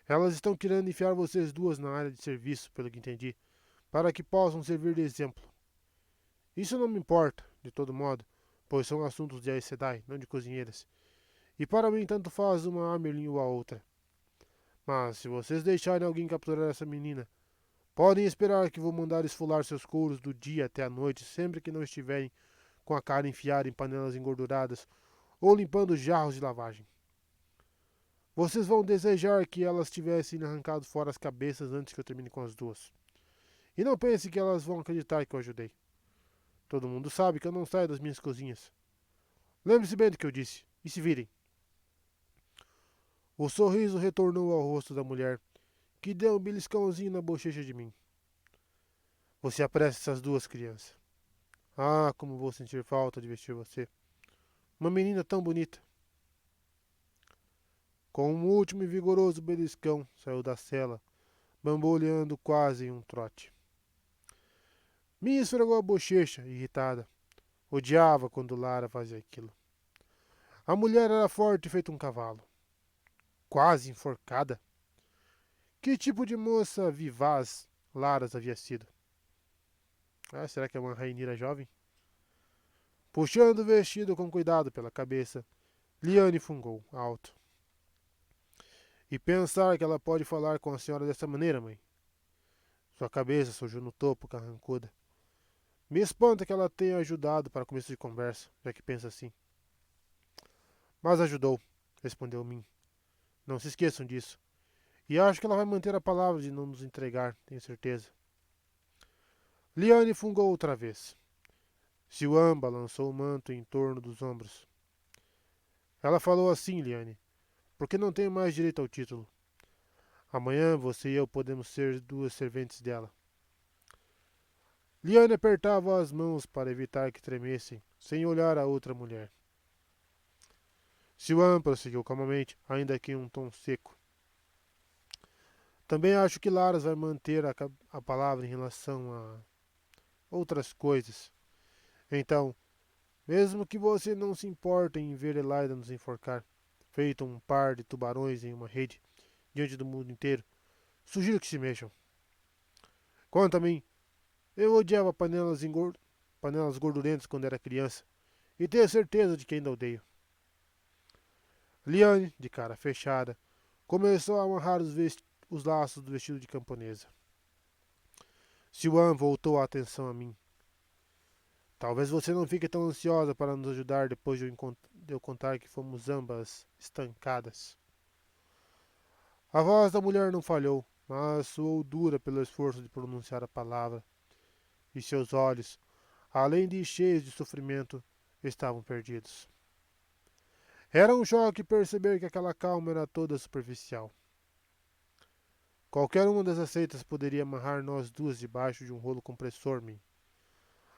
Elas estão querendo enfiar vocês duas na área de serviço, pelo que entendi, para que possam servir de exemplo. Isso não me importa, de todo modo, pois são assuntos de Aes Sedai, não de cozinheiras. E para mim tanto faz uma Amerlin ou a outra. Mas se vocês deixarem alguém capturar essa menina, podem esperar que vou mandar esfolar seus couros do dia até a noite, sempre que não estiverem com a cara enfiada em panelas engorduradas ou limpando jarros de lavagem. Vocês vão desejar que elas tivessem arrancado fora as cabeças antes que eu termine com as duas. E não pense que elas vão acreditar que eu ajudei. Todo mundo sabe que eu não saio das minhas cozinhas. Lembre-se bem do que eu disse, e se virem. O sorriso retornou ao rosto da mulher, que deu um beliscãozinho na bochecha de mim. Você apressa essas duas crianças. Ah, como vou sentir falta de vestir você. Uma menina tão bonita. Com um último e vigoroso beliscão, saiu da cela, bamboleando quase em um trote. Minha esfregou a bochecha, irritada. Odiava quando Lara fazia aquilo. A mulher era forte feito um cavalo. Quase enforcada. Que tipo de moça vivaz Laras havia sido? Ah, será que é uma rainira jovem? Puxando o vestido com cuidado pela cabeça, Liane fungou alto. E pensar que ela pode falar com a senhora dessa maneira, mãe? Sua cabeça surgiu no topo, carrancuda. Me espanta que ela tenha ajudado para começo de conversa, já que pensa assim. Mas ajudou, respondeu Min. Não se esqueçam disso. E acho que ela vai manter a palavra de não nos entregar, tenho certeza. Liane fungou outra vez. Siwan balançou o manto em torno dos ombros. Ela falou assim, Liane, porque não tenho mais direito ao título. Amanhã você e eu podemos ser duas serventes dela. Liane apertava as mãos para evitar que tremessem, sem olhar a outra mulher. Siwan prosseguiu calmamente, ainda que em um tom seco. Também acho que Laras vai manter a palavra em relação a outras coisas. Então, mesmo que você não se importe em ver Elaida nos enforcar, feito um par de tubarões em uma rede, diante do mundo inteiro, sugiro que se mexam. Quanto a mim, eu odiava panelas gordurentas quando era criança, e tenho certeza de que ainda odeio. Liane, de cara fechada, começou a amarrar os laços do vestido de camponesa. Siwan voltou a atenção a mim. Talvez você não fique tão ansiosa para nos ajudar depois de eu contar que fomos ambas estancadas. A voz da mulher não falhou, mas soou dura pelo esforço de pronunciar a palavra, e seus olhos, além de cheios de sofrimento, estavam perdidos. Era um choque perceber que aquela calma era toda superficial. Qualquer uma das aceitas poderia amarrar nós duas debaixo de um rolo compressor, Min.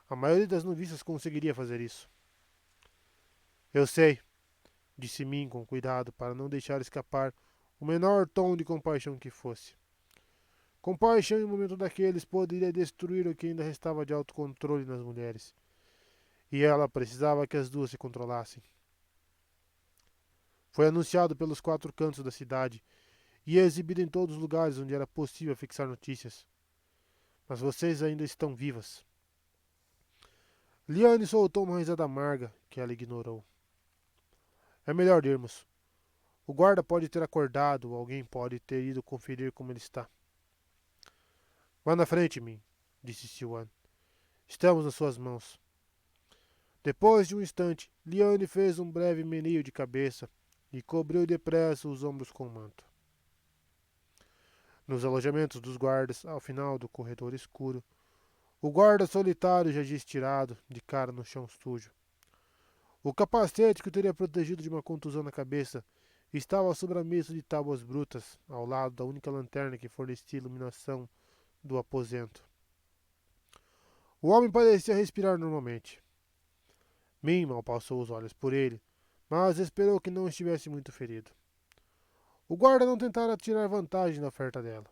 A maioria das noviças conseguiria fazer isso. Eu sei, disse Min com cuidado para não deixar escapar o menor tom de compaixão que fosse. Compaixão em um momento daqueles poderia destruir o que ainda restava de autocontrole nas mulheres. E ela precisava que as duas se controlassem. Foi anunciado pelos 4 cantos da cidade e exibido em todos os lugares onde era possível fixar notícias. Mas vocês ainda estão vivas. Liane soltou uma risada amarga que ela ignorou. É melhor irmos. O guarda pode ter acordado ou alguém pode ter ido conferir como ele está. Vá na frente, Min, disse Siwan. Estamos nas suas mãos. Depois de um instante, Liane fez um breve meneio de cabeça e cobriu depressa os ombros com o manto. Nos alojamentos dos guardas, ao final do corredor escuro, o guarda solitário jazia estirado, de cara no chão sujo. O capacete que o teria protegido de uma contusão na cabeça estava sobre a mesa de tábuas brutas, ao lado da única lanterna que fornecia iluminação do aposento. O homem parecia respirar normalmente. Min mal passou os olhos por ele, mas esperou que não estivesse muito ferido. O guarda não tentara tirar vantagem da oferta dela.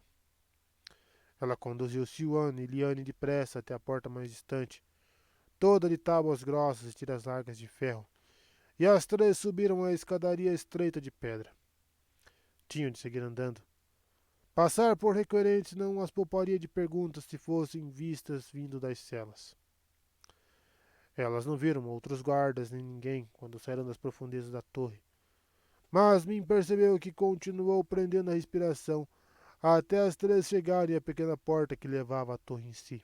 Ela conduziu Siwan e Liane depressa até a porta mais distante, toda de tábuas grossas e tiras largas de ferro, e as 3 subiram a escadaria estreita de pedra. Tinham de seguir andando. Passar por requerentes não as pouparia de perguntas se fossem vistas vindo das celas. Elas não viram outros guardas nem ninguém quando saíram das profundezas da torre. Mas Min percebeu que continuou prendendo a respiração até as 3 chegarem à pequena porta que levava à torre em si.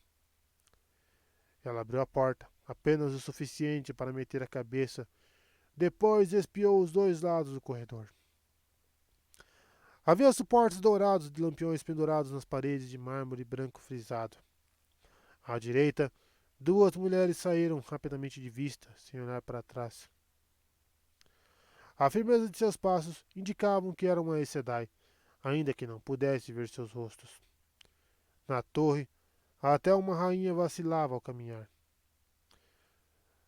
Ela abriu a porta, apenas o suficiente para meter a cabeça, depois espiou os 2 lados do corredor. Havia suportes dourados de lampiões pendurados nas paredes de mármore branco frisado. À direita, 2 mulheres saíram rapidamente de vista, sem olhar para trás. A firmeza de seus passos indicavam que eram uma Aes Sedai, ainda que não pudesse ver seus rostos. Na torre, até uma rainha vacilava ao caminhar.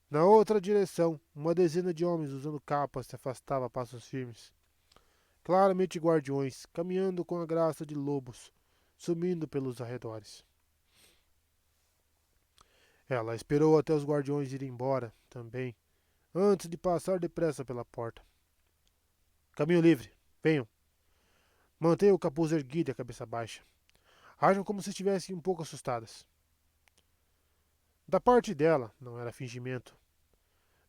Na outra direção, uma dezena de homens usando capas se afastava a passos firmes. Claramente guardiões, caminhando com a graça de lobos, sumindo pelos arredores. Ela esperou até os guardiões irem embora, também, antes de passar depressa pela porta. Caminho livre, venham. Mantenham o capuz erguido e a cabeça baixa. Ajam como se estivessem um pouco assustadas. Da parte dela, não era fingimento.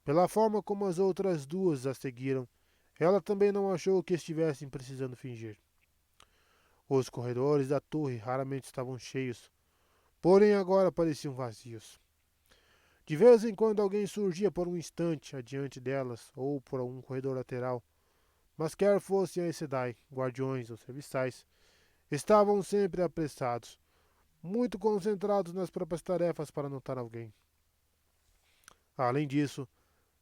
Pela forma como as outras duas a seguiram, ela também não achou que estivessem precisando fingir. Os corredores da torre raramente estavam cheios, porém agora pareciam vazios. De vez em quando alguém surgia por um instante adiante delas ou por algum corredor lateral, mas quer fossem a Sedai, guardiões ou serviçais, estavam sempre apressados, muito concentrados nas próprias tarefas para notar alguém. Além disso,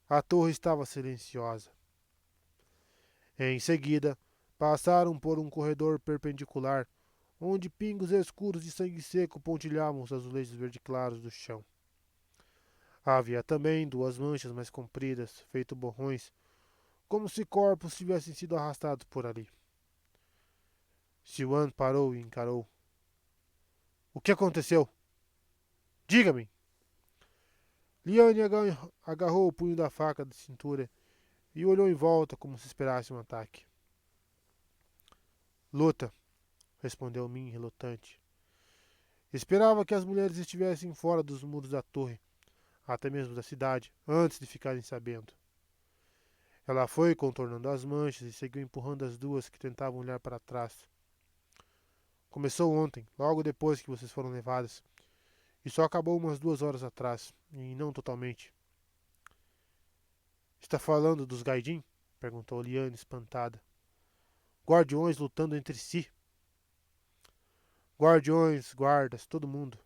a torre estava silenciosa. Em seguida, passaram por um corredor perpendicular, onde pingos escuros de sangue seco pontilhavam os azulejos verde claros do chão. Havia também duas manchas mais compridas, feito borrões, como se corpos tivessem sido arrastados por ali. Siwan parou e encarou. O que aconteceu? Diga-me! Liane agarrou o punho da faca da cintura e olhou em volta como se esperasse um ataque. Luta, respondeu Min, relutante. Esperava que as mulheres estivessem fora dos muros da torre, até mesmo da cidade, antes de ficarem sabendo. Ela foi contornando as manchas e seguiu empurrando as duas que tentavam olhar para trás. Começou ontem, logo depois que vocês foram levadas, e só acabou umas 2 horas atrás, e não totalmente. Está falando dos Gaidin? Perguntou Liane, espantada. Guardiões lutando entre si. Guardiões, guardas, todo mundo.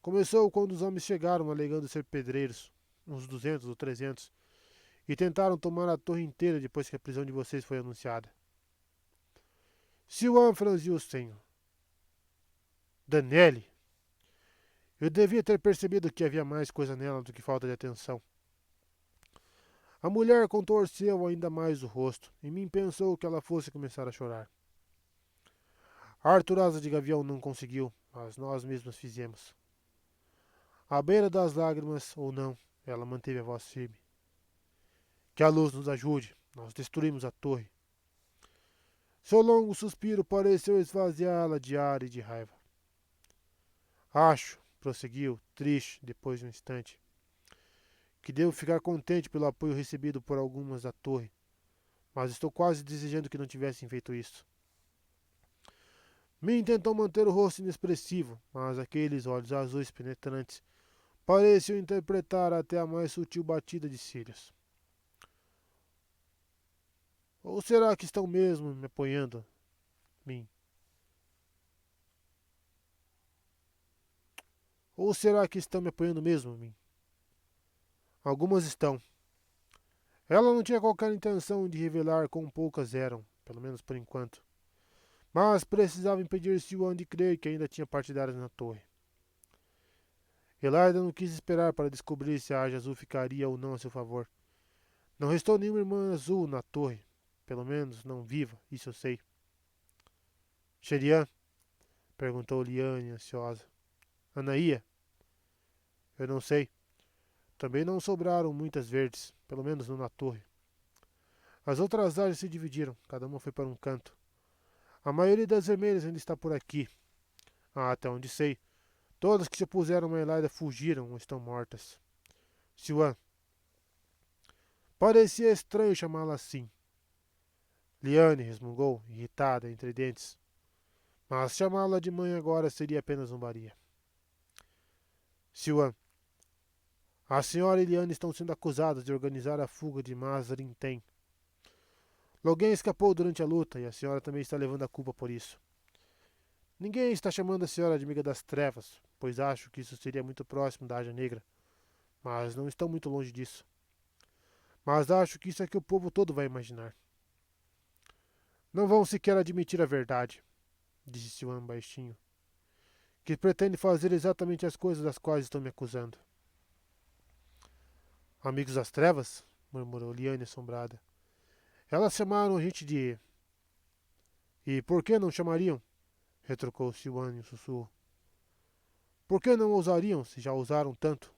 Começou quando os homens chegaram alegando ser pedreiros, uns 200 ou 300, e tentaram tomar a torre inteira depois que a prisão de vocês foi anunciada. Siwan franziu o senho. Daniele! Eu devia ter percebido que havia mais coisa nela do que falta de atenção. A mulher contorceu ainda mais o rosto, e Min pensou que ela fosse começar a chorar. Arthur Asa de Gavião não conseguiu, mas nós mesmos fizemos. À beira das lágrimas, ou não, ela manteve a voz firme. Que a luz nos ajude, nós destruímos a torre. Seu longo suspiro pareceu esvaziá-la de ar e de raiva. Acho, prosseguiu, triste, depois de um instante, que devo ficar contente pelo apoio recebido por algumas da torre, mas estou quase desejando que não tivessem feito isso. Min tentou manter o rosto inexpressivo, mas aqueles olhos azuis penetrantes pareciam interpretar até a mais sutil batida de cílios. Ou será que estão mesmo me apoiando, Min? Ou será que estão me apoiando mesmo, Min? Algumas estão. Ela não tinha qualquer intenção de revelar quão poucas eram, pelo menos por enquanto. Mas precisava impedir Siwan de crer que ainda tinha partidários na torre. Elaida não quis esperar para descobrir se a Age Azul ficaria ou não a seu favor. Não restou nenhuma irmã azul na torre, pelo menos não viva, isso eu sei. Sherian? Perguntou Liane, ansiosa. Anaia? Eu não sei. Também não sobraram muitas verdes, pelo menos não na torre. As outras áreas se dividiram, cada uma foi para um canto. A maioria das vermelhas ainda está por aqui. Até onde sei, todas que se opuseram a Elaida fugiram ou estão mortas. Siwan. Parecia estranho chamá-la assim. Liane resmungou, irritada, entre dentes. Mas chamá-la de mãe agora seria apenas zombaria. Siwan. A senhora e Liane estão sendo acusadas de organizar a fuga de Mazrinten. Logan escapou durante a luta e a senhora também está levando a culpa por isso. Ninguém está chamando a senhora de amiga das trevas, pois acho que isso seria muito próximo da Aja Negra, mas não estão muito longe disso. Mas acho que isso é que o povo todo vai imaginar. Não vão sequer admitir a verdade, disse Siwan baixinho, que pretende fazer exatamente as coisas das quais estão me acusando. Amigos das trevas? Murmurou Liane assombrada. Elas chamaram a gente de... E por que não chamariam? Retrucou Siwan em um sussurro. Por que não ousariam, se já ousaram tanto?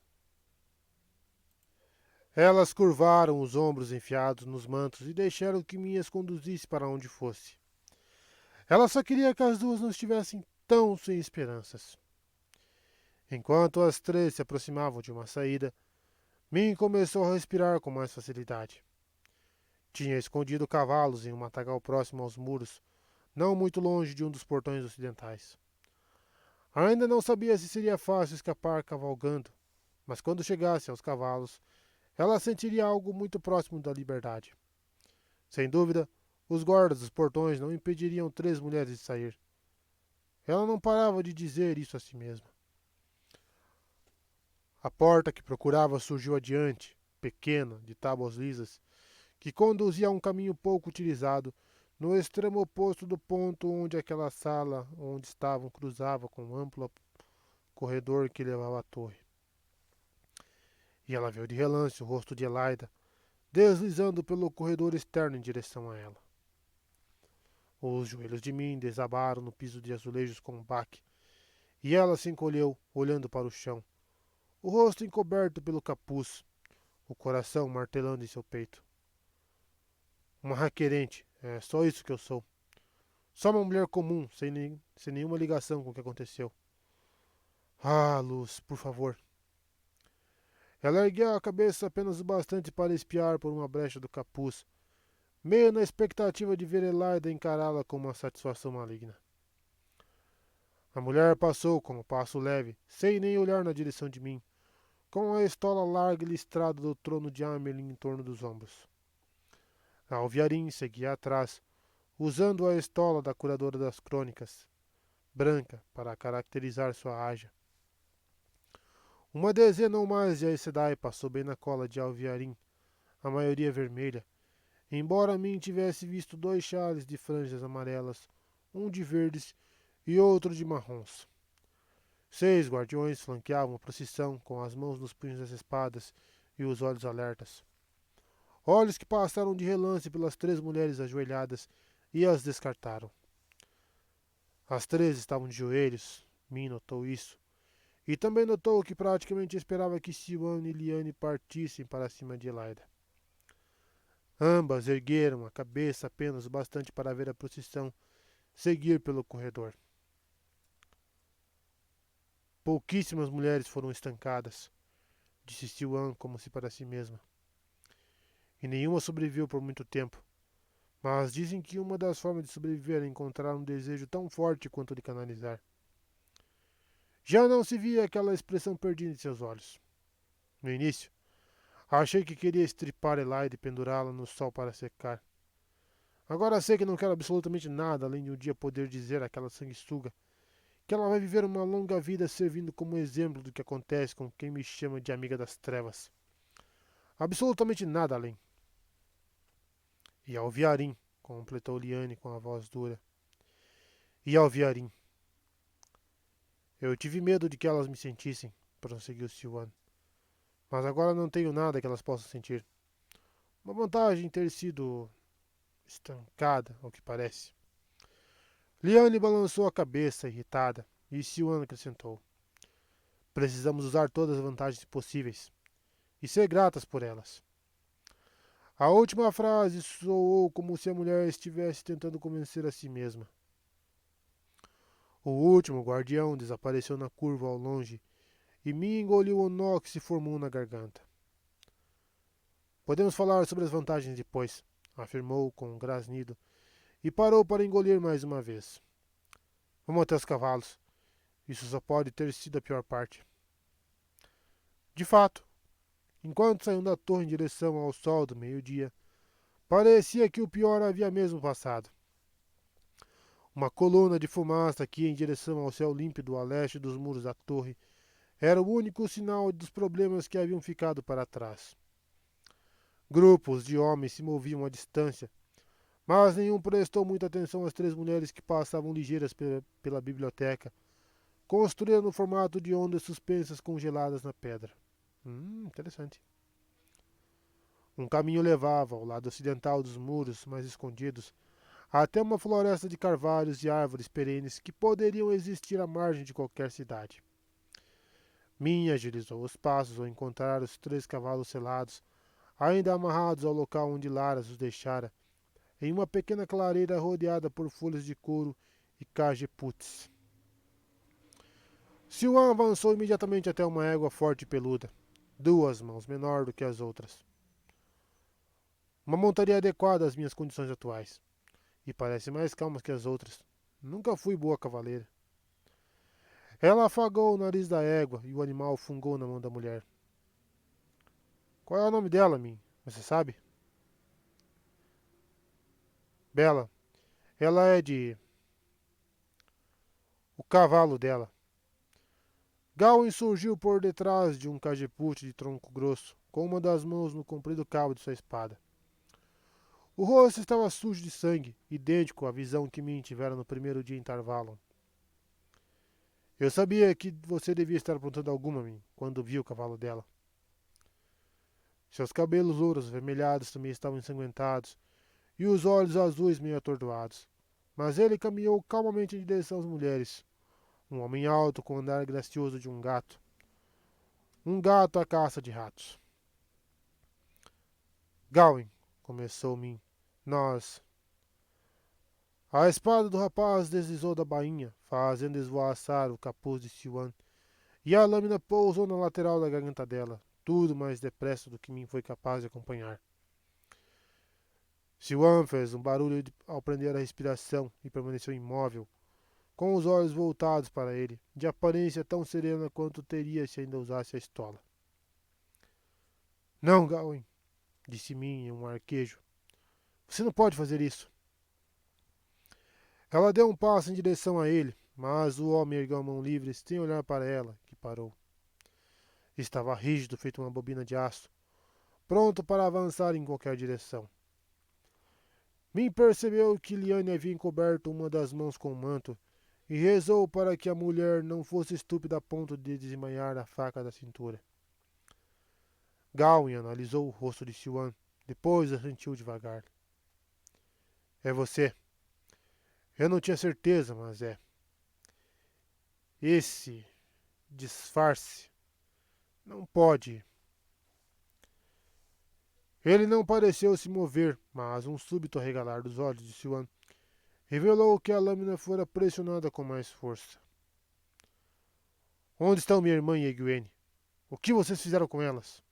Elas curvaram os ombros enfiados nos mantos e deixaram que Min as conduzisse para onde fosse. Ela só queria que as duas não estivessem tão sem esperanças. Enquanto as três se aproximavam de uma saída, Min começou a respirar com mais facilidade. Tinha escondido cavalos em um matagal próximo aos muros, não muito longe de um dos portões ocidentais. Ainda não sabia se seria fácil escapar cavalgando, mas quando chegasse aos cavalos, ela sentiria algo muito próximo da liberdade. Sem dúvida, os guardas dos portões não impediriam 3 mulheres de sair. Ela não parava de dizer isso a si mesma. A porta que procurava surgiu adiante, pequena, de tábuas lisas, que conduzia a um caminho pouco utilizado, no extremo oposto do ponto onde aquela sala onde estavam cruzava com um amplo corredor que levava à torre. E ela viu de relance o rosto de Elaida, deslizando pelo corredor externo em direção a ela. Os joelhos de Min desabaram no piso de azulejos com um baque, e ela se encolheu, olhando para o chão, o rosto encoberto pelo capuz, o coração martelando em seu peito. Uma requerente, é só isso que eu sou. Só uma mulher comum, sem nenhuma ligação com o que aconteceu. Ah, Luz, por favor. Ela ergueu a cabeça apenas o bastante para espiar por uma brecha do capuz, meio na expectativa de ver Elaida encará-la com uma satisfação maligna. A mulher passou com um passo leve, sem nem olhar na direção de mim, com a estola larga e listrada do trono de Amelin em torno dos ombros. A Alviarim seguia atrás, usando a estola da curadora das crônicas, branca, para caracterizar sua haja. Uma dezena ou mais de Aes Sedai passou bem na cola de Alviarim, a maioria vermelha, embora Min tivesse visto 2 chales de franjas amarelas, um de verdes e outro de marrons. 6 guardiões flanqueavam a procissão com as mãos nos punhos das espadas e os olhos alertas. Olhos que passaram de relance pelas 3 mulheres ajoelhadas e as descartaram. As 3 estavam de joelhos, Min notou isso, e também notou que praticamente esperava que Siwan e Liane partissem para cima de Elaida. Ambas ergueram a cabeça apenas o bastante para ver a procissão seguir pelo corredor. Pouquíssimas mulheres foram estancadas, disse Siwan como se para si mesma. E nenhuma sobreviveu por muito tempo. Mas dizem que uma das formas de sobreviver é encontrar um desejo tão forte quanto o de canalizar. Já não se via aquela expressão perdida em seus olhos. No início, achei que queria estripar Elaida e pendurá-la no sol para secar. Agora sei que não quero absolutamente nada além de um dia poder dizer àquela sanguessuga que ela vai viver uma longa vida servindo como exemplo do que acontece com quem me chama de amiga das trevas. Absolutamente nada além. E Alviarim, completou Liane com a voz dura. E Alviarim. Eu tive medo de que elas me sentissem, prosseguiu Siwan. Mas agora não tenho nada que elas possam sentir. Uma vantagem ter sido estancada, ao que parece. Liane balançou a cabeça, irritada, e Siwan acrescentou. Precisamos usar todas as vantagens possíveis e ser gratas por elas. A última frase soou como se a mulher estivesse tentando convencer a si mesma. O último guardião desapareceu na curva ao longe e me engoliu o nó que se formou na garganta. Podemos falar sobre as vantagens depois, afirmou com um grasnido e parou para engolir mais uma vez. Vamos até os cavalos. Isso só pode ter sido a pior parte. De fato, enquanto saíam da torre em direção ao sol do meio-dia, parecia que o pior havia mesmo passado. Uma coluna de fumaça que ia em direção ao céu límpido a leste dos muros da torre era o único sinal dos problemas que haviam ficado para trás. Grupos de homens se moviam à distância, mas nenhum prestou muita atenção às 3 mulheres que passavam ligeiras pela biblioteca, construída no formato de ondas suspensas congeladas na pedra. Interessante. Um caminho levava ao lado ocidental dos muros mais escondidos até uma floresta de carvalhos e árvores perenes que poderiam existir à margem de qualquer cidade. Minha agilizou os passos ao encontrar os 3 cavalos selados, ainda amarrados ao local onde Laras os deixara, em uma pequena clareira rodeada por folhas de couro e cajeputs. Siwan avançou imediatamente até uma égua forte e peluda, 2 mãos, menor do que as outras. Uma montaria adequada às minhas condições atuais, e parece mais calma que as outras. Nunca fui boa cavaleira. Ela afagou o nariz da égua e o animal fungou na mão da mulher. Qual é o nome dela, Min? Você sabe? Bela. Ela é de... O cavalo dela. Gawain surgiu por detrás de um cajepute de tronco grosso, com uma das mãos no comprido cabo de sua espada. O rosto estava sujo de sangue, idêntico à visão que Min tivera no primeiro dia em Tarvalon. Eu sabia que você devia estar aprontando alguma, Min, quando vi o cavalo dela. Seus cabelos louros avermelhados também estavam ensanguentados, e os olhos azuis meio atordoados. Mas ele caminhou calmamente em direção às mulheres. Um homem alto com o andar gracioso de um gato. Um gato à caça de ratos. Gawain, começou Min, nós... A espada do rapaz deslizou da bainha, fazendo esvoaçar o capuz de Siwan, e a lâmina pousou na lateral da garganta dela, tudo mais depressa do que Min foi capaz de acompanhar. Siwan fez um barulho ao prender a respiração e permaneceu imóvel, com os olhos voltados para ele, de aparência tão serena quanto teria se ainda usasse a estola. Não, Gawain, disse Min em um arquejo. Você não pode fazer isso. Ela deu um passo em direção a ele, mas o homem ergueu a mão livre sem olhar para ela, que parou. Estava rígido, feito uma bobina de aço, pronto para avançar em qualquer direção. Min percebeu que Liane havia encoberto uma das mãos com o manto e rezou para que a mulher não fosse estúpida a ponto de desembanhar a faca da cintura. Gawain analisou o rosto de Siwan, depois assentiu devagar. É você. Eu não tinha certeza, mas é. Esse disfarce não pode. Ele não pareceu se mover, mas um súbito arregalar dos olhos de Siwan revelou que a lâmina fora pressionada com mais força. Onde estão minha irmã e Egwene? O que vocês fizeram com elas?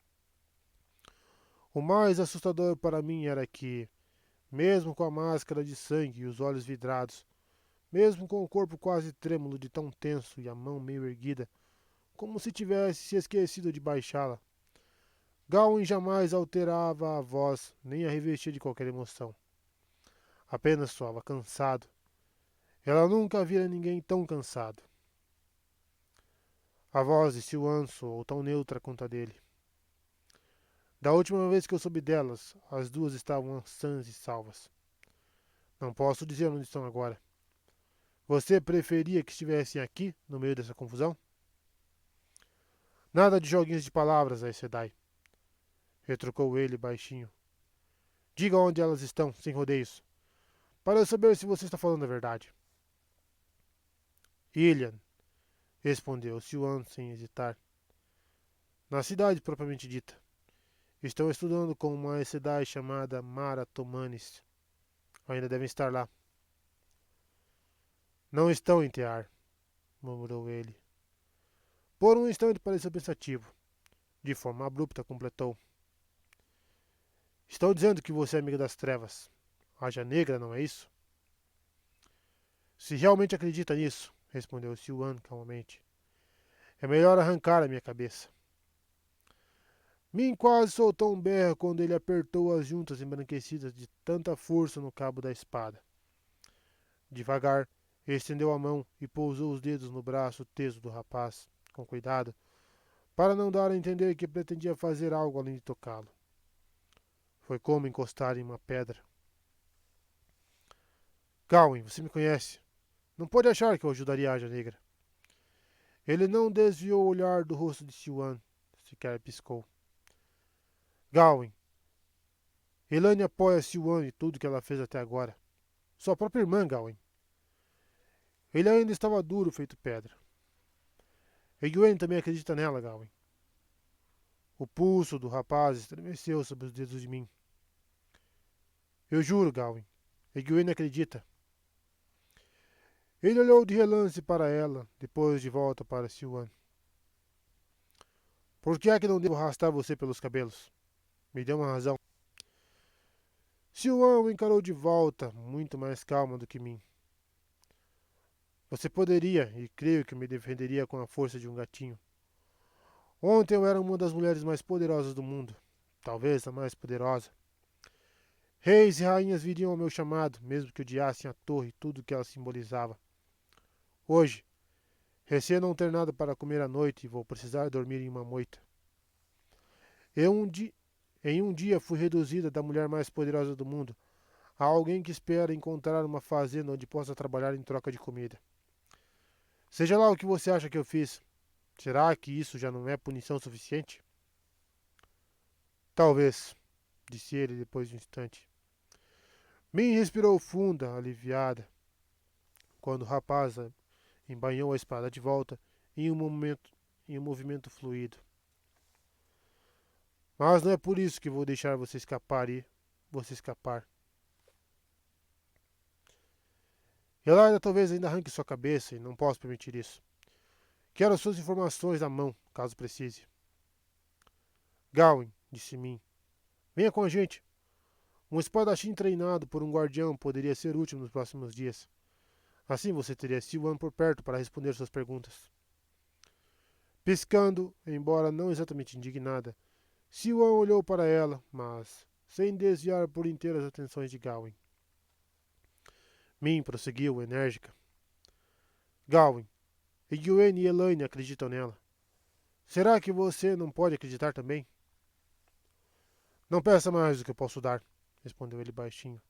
O mais assustador para mim era que, mesmo com a máscara de sangue e os olhos vidrados, mesmo com o corpo quase trêmulo de tão tenso e a mão meio erguida, como se tivesse se esquecido de baixá-la, Gawain jamais alterava a voz nem a revestia de qualquer emoção. Apenas soava cansado. Ela nunca vira ninguém tão cansado. A voz de Siwan soou tão neutra quanto a dele. Da última vez que eu soube delas, as duas estavam sãs e salvas. Não posso dizer onde estão agora. Você preferia que estivessem aqui, no meio dessa confusão? Nada de joguinhos de palavras, Aes Sedai, retrucou ele baixinho. Diga onde elas estão, sem rodeios, para eu saber se você está falando a verdade. Ilian, respondeu Siwan sem hesitar. Na cidade propriamente dita. Estão estudando com uma Aes Sedai chamada Mara Tomanis. Ainda devem estar lá. Não estão em Tear, murmurou ele. Por um instante pareceu pensativo. De forma abrupta completou. Estão dizendo que você é amiga das trevas. Haja negra, não é isso? Se realmente acredita nisso, respondeu Siwan calmamente, é melhor arrancar a minha cabeça. Min quase soltou um berro quando ele apertou as juntas embranquecidas de tanta força no cabo da espada. Devagar, estendeu a mão e pousou os dedos no braço teso do rapaz, com cuidado, para não dar a entender que pretendia fazer algo além de tocá-lo. Foi como encostar em uma pedra. Gawain, você me conhece. Não pode achar que eu ajudaria a Haja Negra. Ele não desviou o olhar do rosto de Siwan, sequer piscou. Gawain, Eilane apoia Siwan e tudo que ela fez até agora. Sua própria irmã, Gawain. Ele ainda estava duro, feito pedra. Egwene também acredita nela, Gawain. O pulso do rapaz estremeceu sob os dedos de Min. Eu juro, Gawain. Egwene acredita. Ele olhou de relance para ela, depois de volta para Siwan. Por que é que não devo arrastar você pelos cabelos? Me dê uma razão. Siwan o encarou de volta, muito mais calma do que mim. Você poderia, e creio que me defenderia com a força de um gatinho. Ontem eu era uma das mulheres mais poderosas do mundo. Talvez a mais poderosa. Reis e rainhas viriam ao meu chamado, mesmo que odiassem a torre e tudo que ela simbolizava. Hoje, receio não ter nada para comer à noite e vou precisar dormir em uma moita. Eu um di... Em um dia fui reduzida da mulher mais poderosa do mundo a alguém que espera encontrar uma fazenda onde possa trabalhar em troca de comida. Seja lá o que você acha que eu fiz, será que isso já não é punição suficiente? Talvez, disse ele depois de um instante. Min respirou funda, aliviada, quando o rapaz embainhou a espada de volta em um movimento fluido. Mas não é por isso que vou deixar você escapar e você escapar. Elaida talvez ainda arranque sua cabeça e não posso permitir isso. Quero suas informações à mão, caso precise. Gawain, disse Min, venha com a gente. Um espadachim treinado por um guardião poderia ser útil nos próximos dias. Assim você teria Siwan por perto para responder suas perguntas. Piscando, embora não exatamente indignada, Siwan olhou para ela, mas sem desviar por inteiro as atenções de Gawain. Min prosseguiu, enérgica. Gawain, Egwene e Elaine acreditam nela. Será que você não pode acreditar também? Não peça mais do que eu posso dar, respondeu ele baixinho.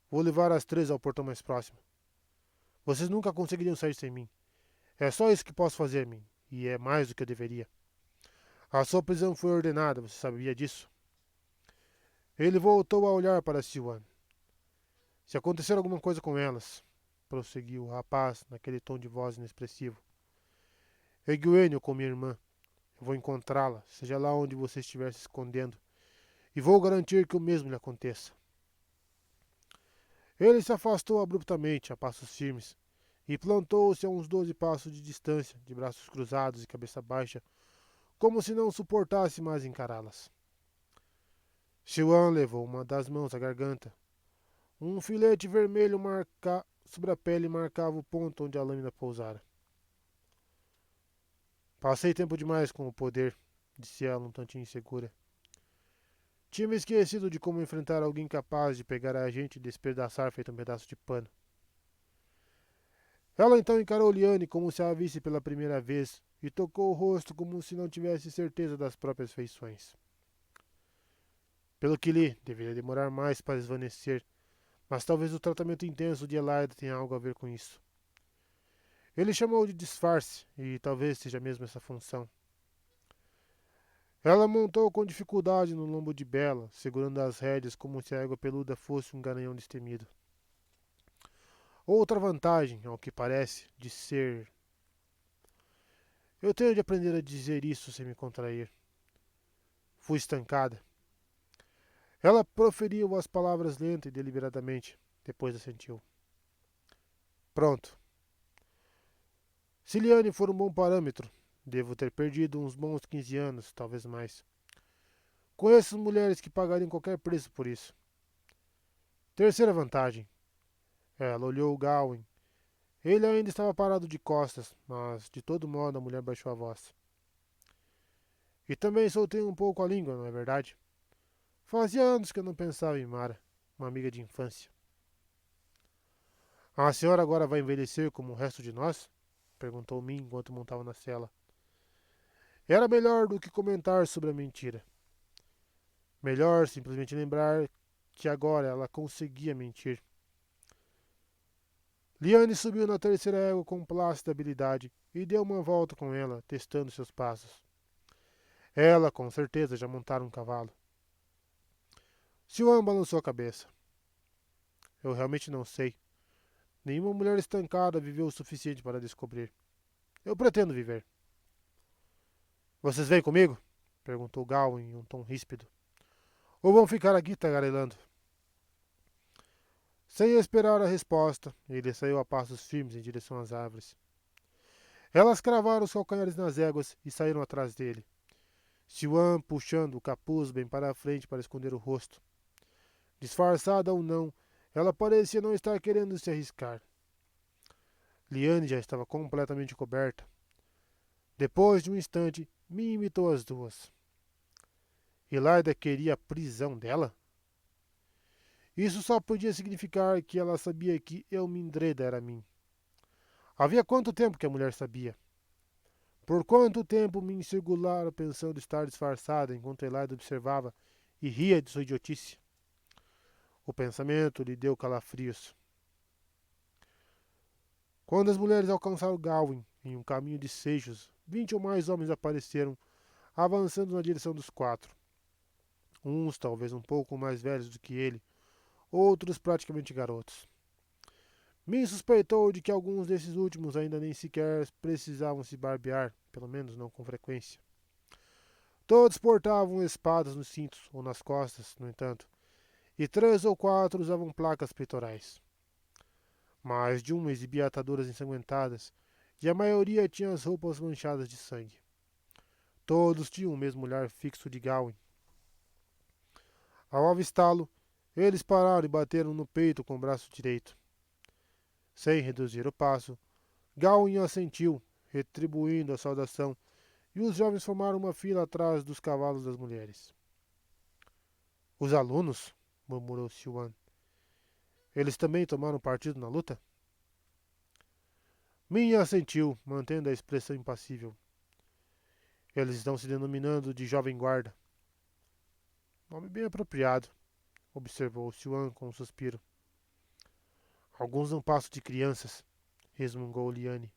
Vou levar as três ao portão mais próximo. Vocês nunca conseguiriam sair sem mim. É só isso que posso fazer, Min, e é mais do que eu deveria. A sua prisão foi ordenada, você sabia disso? Ele voltou a olhar para Siwan. Se acontecer alguma coisa com elas, prosseguiu o rapaz naquele tom de voz inexpressivo. Egwene com minha irmã. Eu vou encontrá-la, seja lá onde você estiver se escondendo, e vou garantir que o mesmo lhe aconteça. Ele se afastou abruptamente, a passos firmes, e plantou-se a uns 12 passos de distância, de braços cruzados e cabeça baixa, como se não suportasse mais encará-las. Siwan levou uma das mãos à garganta. Um filete vermelho sobre a pele marcava o ponto onde a lâmina pousara. Passei tempo demais com o poder, disse ela um tantinho insegura. Tinha me esquecido de como enfrentar alguém capaz de pegar a gente e despedaçar feito um pedaço de pano. Ela então encarou Liane como se a visse pela primeira vez e tocou o rosto como se não tivesse certeza das próprias feições. Pelo que li, deveria demorar mais para esvanecer, mas talvez o tratamento intenso de Elaida tenha algo a ver com isso. Ele chamou de disfarce, e talvez seja mesmo essa função. Ela montou com dificuldade no lombo de Bela, segurando as rédeas como se a égua peluda fosse um garanhão destemido. Outra vantagem, ao que parece, de ser... Eu tenho de aprender a dizer isso sem me contrair. Fui estancada. Ela proferiu as palavras lenta e deliberadamente, depois assentiu. Pronto. Se Liane for um bom parâmetro, devo ter perdido uns bons 15 anos, talvez mais. Conheço mulheres que pagariam qualquer preço por isso. Terceira vantagem. Ela olhou o Gawain. Ele ainda estava parado de costas, mas de todo modo a mulher baixou a voz. E também soltei um pouco a língua, não é verdade? Fazia anos que eu não pensava em Mara, uma amiga de infância. A senhora agora vai envelhecer como o resto de nós? Perguntou Min enquanto montava na cela. Era melhor do que comentar sobre a mentira. Melhor simplesmente lembrar que agora ela conseguia mentir. Liane subiu na terceira égua com plácida habilidade e deu uma volta com ela, testando seus passos. Ela, com certeza, já montara um cavalo. Siwan balançou a cabeça. Eu realmente não sei. Nenhuma mulher estancada viveu o suficiente para descobrir. Eu pretendo viver. Vocês vêm comigo? Perguntou Gawain em um tom ríspido. Ou vão ficar aqui tagarelando? Sem esperar a resposta, ele saiu a passos firmes em direção às árvores. Elas cravaram os calcanhares nas éguas e saíram atrás dele, Siwan puxando o capuz bem para a frente para esconder o rosto. Disfarçada ou não, ela parecia não estar querendo se arriscar. Liane já estava completamente coberta. Depois de um instante, me imitou as duas. Elaida queria a prisão dela? Isso só podia significar que ela sabia que Elmindreda era mim. Havia quanto tempo que a mulher sabia? Por quanto tempo me encirculara pensando estar disfarçada enquanto Elaida observava e ria de sua idiotice? O pensamento lhe deu calafrios. Quando as mulheres alcançaram Gawain em um caminho de seixos, 20 ou mais homens apareceram, avançando na direção dos quatro. Uns talvez um pouco mais velhos do que ele, outros praticamente garotos. Min suspeitou de que alguns desses últimos ainda nem sequer precisavam se barbear, pelo menos não com frequência. Todos portavam espadas nos cintos ou nas costas, no entanto, e 3 ou 4 usavam placas peitorais. Mais de um exibia ataduras ensanguentadas, e a maioria tinha as roupas manchadas de sangue. Todos tinham o mesmo olhar fixo de Gawain. Ao avistá-lo, eles pararam e bateram no peito com o braço direito. Sem reduzir o passo, Gawain assentiu, retribuindo a saudação, e os jovens formaram uma fila atrás dos cavalos das mulheres. Os alunos? Murmurou Siwan. Eles também tomaram partido na luta? Min assentiu, mantendo a expressão impassível. Eles estão se denominando de Jovem Guarda. Nome bem apropriado, observou Siwan com um suspiro. Alguns não passam de crianças, resmungou Liane.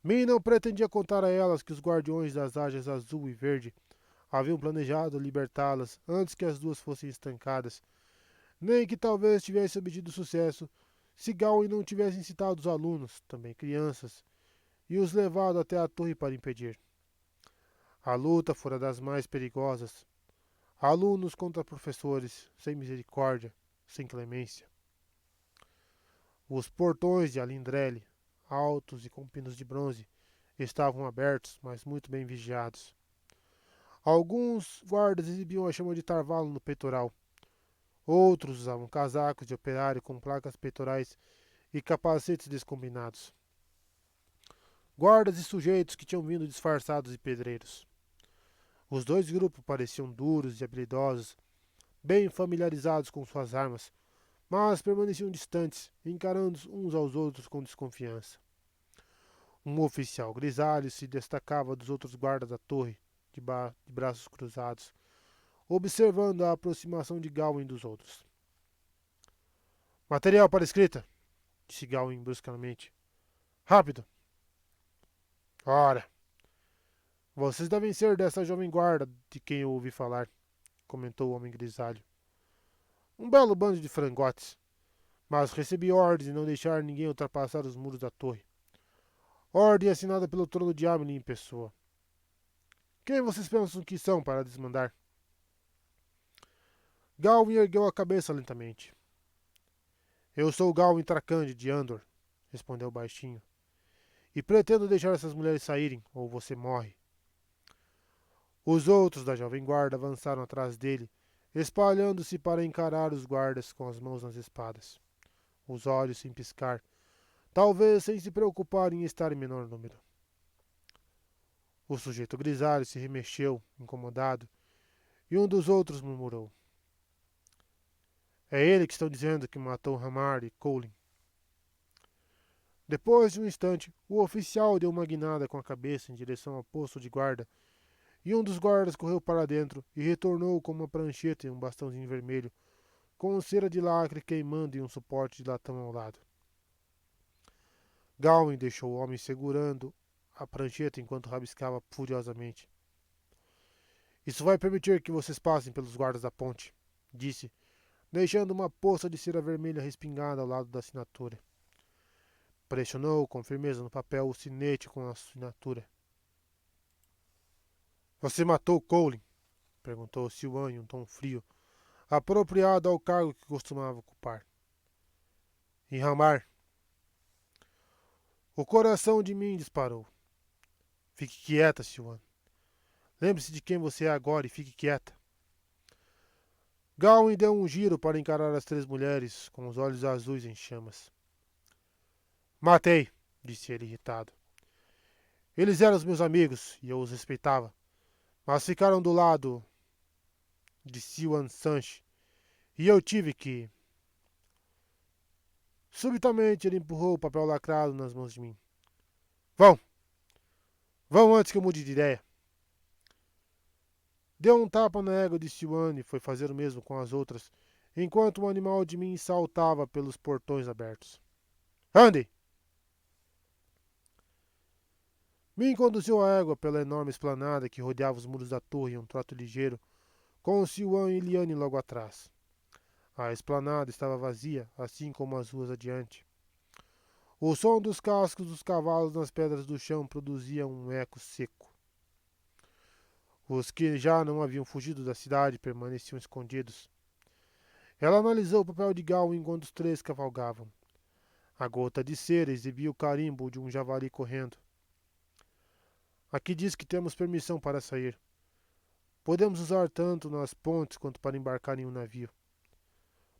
Min não pretendia contar a elas que os guardiões das ágias azul e verde haviam planejado libertá-las antes que as duas fossem estancadas, nem que talvez tivesse obtido sucesso se Gawain não tivesse incitado os alunos, também crianças, e os levado até a torre para impedir. A luta fora das mais perigosas. Alunos contra professores, sem misericórdia, sem clemência. Os portões de Alindrele, altos e com pinos de bronze, estavam abertos, mas muito bem vigiados. Alguns guardas exibiam a chama de tarvalo no peitoral. Outros usavam casacos de operário com placas peitorais e capacetes descombinados. Guardas e sujeitos que tinham vindo disfarçados de pedreiros. Os dois grupos pareciam duros e habilidosos, bem familiarizados com suas armas, mas permaneciam distantes, encarando uns aos outros com desconfiança. Um oficial grisalho se destacava dos outros guardas da torre, de braços cruzados, observando a aproximação de Gawain dos outros. Material para escrita, disse Gawain bruscamente. Rápido! Ora! Vocês devem ser dessa jovem guarda de quem eu ouvi falar, comentou o homem grisalho. Um belo bando de frangotes, mas recebi ordens de não deixar ninguém ultrapassar os muros da torre. Ordem assinada pelo trono de Amelin em pessoa. Quem vocês pensam que são para desmandar? Gawain ergueu a cabeça lentamente. Eu sou Gawain Tracande de Andor, respondeu baixinho. E pretendo deixar essas mulheres saírem, ou você morre. Os outros da jovem guarda avançaram atrás dele, espalhando-se para encarar os guardas com as mãos nas espadas, os olhos sem piscar, talvez sem se preocupar em estar em menor número. O sujeito grisalho se remexeu, incomodado, e um dos outros murmurou. É ele que estão dizendo que matou Hamar e Colin. Depois de um instante, o oficial deu uma guinada com a cabeça em direção ao posto de guarda, e um dos guardas correu para dentro e retornou com uma prancheta e um bastãozinho vermelho, com cera de lacre queimando em um suporte de latão ao lado. Gawain deixou o homem segurando a prancheta enquanto rabiscava furiosamente. Isso vai permitir que vocês passem pelos guardas da ponte, disse, deixando uma poça de cera vermelha respingada ao lado da assinatura. Pressionou com firmeza no papel o sinete com a assinatura. Você matou Colin? Perguntou Siwan em um tom frio, apropriado ao cargo que costumava ocupar. Em Hamar. O coração de mim disparou. Fique quieta, Siwan. Lembre-se de quem você é agora e fique quieta. Gawain deu um giro para encarar as 3 mulheres, com os olhos azuis em chamas. Matei, disse ele irritado. Eles eram os meus amigos e eu os respeitava, mas ficaram do lado de Siwan Sanche e eu tive que... Subitamente ele empurrou o papel lacrado nas mãos de mim. Vão! Vão antes que eu mude de ideia. Deu um tapa na égua de Siwan e foi fazer o mesmo com as outras, enquanto o animal de mim saltava pelos portões abertos. Andem! Min conduziu a égua pela enorme esplanada que rodeava os muros da torre em um trote ligeiro, com Siwan e Liane logo atrás. A esplanada estava vazia, assim como as ruas adiante. O som dos cascos dos cavalos nas pedras do chão produzia um eco seco. Os que já não haviam fugido da cidade permaneciam escondidos. Ela analisou o papel de Gawain enquanto os 3 cavalgavam. A gota de cera exibia o carimbo de um javali correndo. Aqui diz que temos permissão para sair. Podemos usar tanto nas pontes quanto para embarcar em um navio.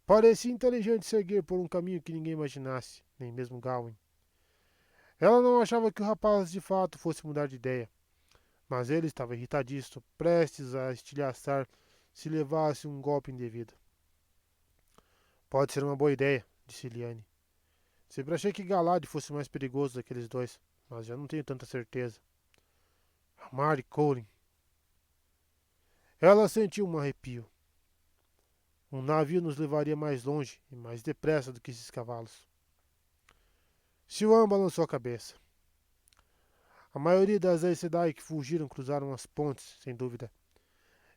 Parecia inteligente seguir por um caminho que ninguém imaginasse, nem mesmo Gawain. Ela não achava que o rapaz de fato fosse mudar de ideia, mas ele estava irritadíssimo, prestes a estilhaçar se levasse um golpe indevido. Pode ser uma boa ideia, disse Liane. Sempre achei que Galad fosse mais perigoso daqueles 2, mas já não tenho tanta certeza. Mari Colin. Ela sentiu um arrepio. Um navio nos levaria mais longe e mais depressa do que esses cavalos. Siwan balançou a cabeça. A maioria das Aes Sedai que fugiram cruzaram as pontes, sem dúvida.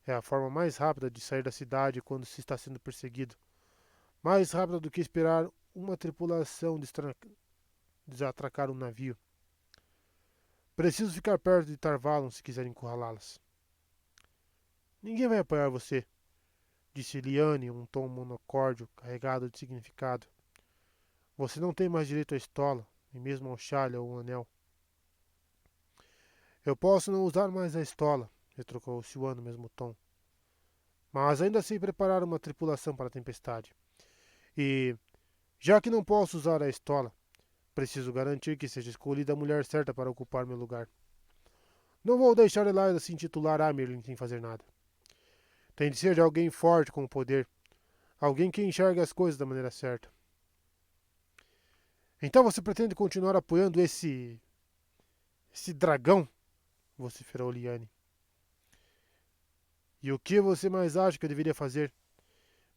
É a forma mais rápida de sair da cidade quando se está sendo perseguido. Mais rápida do que esperar uma tripulação desatracar um navio. Preciso ficar perto de Tarvalon se quiser encurralá-las. Ninguém vai apoiar você, disse Liane em um tom monocórdio, carregado de significado. Você não tem mais direito à estola, nem mesmo ao chale ou ao anel. Eu posso não usar mais a estola, retrucou Siwan no mesmo tom. Mas ainda sei preparar uma tripulação para a tempestade. E, já que não posso usar a estola, preciso garantir que seja escolhida a mulher certa para ocupar meu lugar. Não vou deixar Elaida se intitular Amerlin sem fazer nada. Tem de ser de alguém forte com poder, alguém que enxerga as coisas da maneira certa. Então você pretende continuar apoiando esse dragão? Vociferou Liane. E o que você mais acha que eu deveria fazer?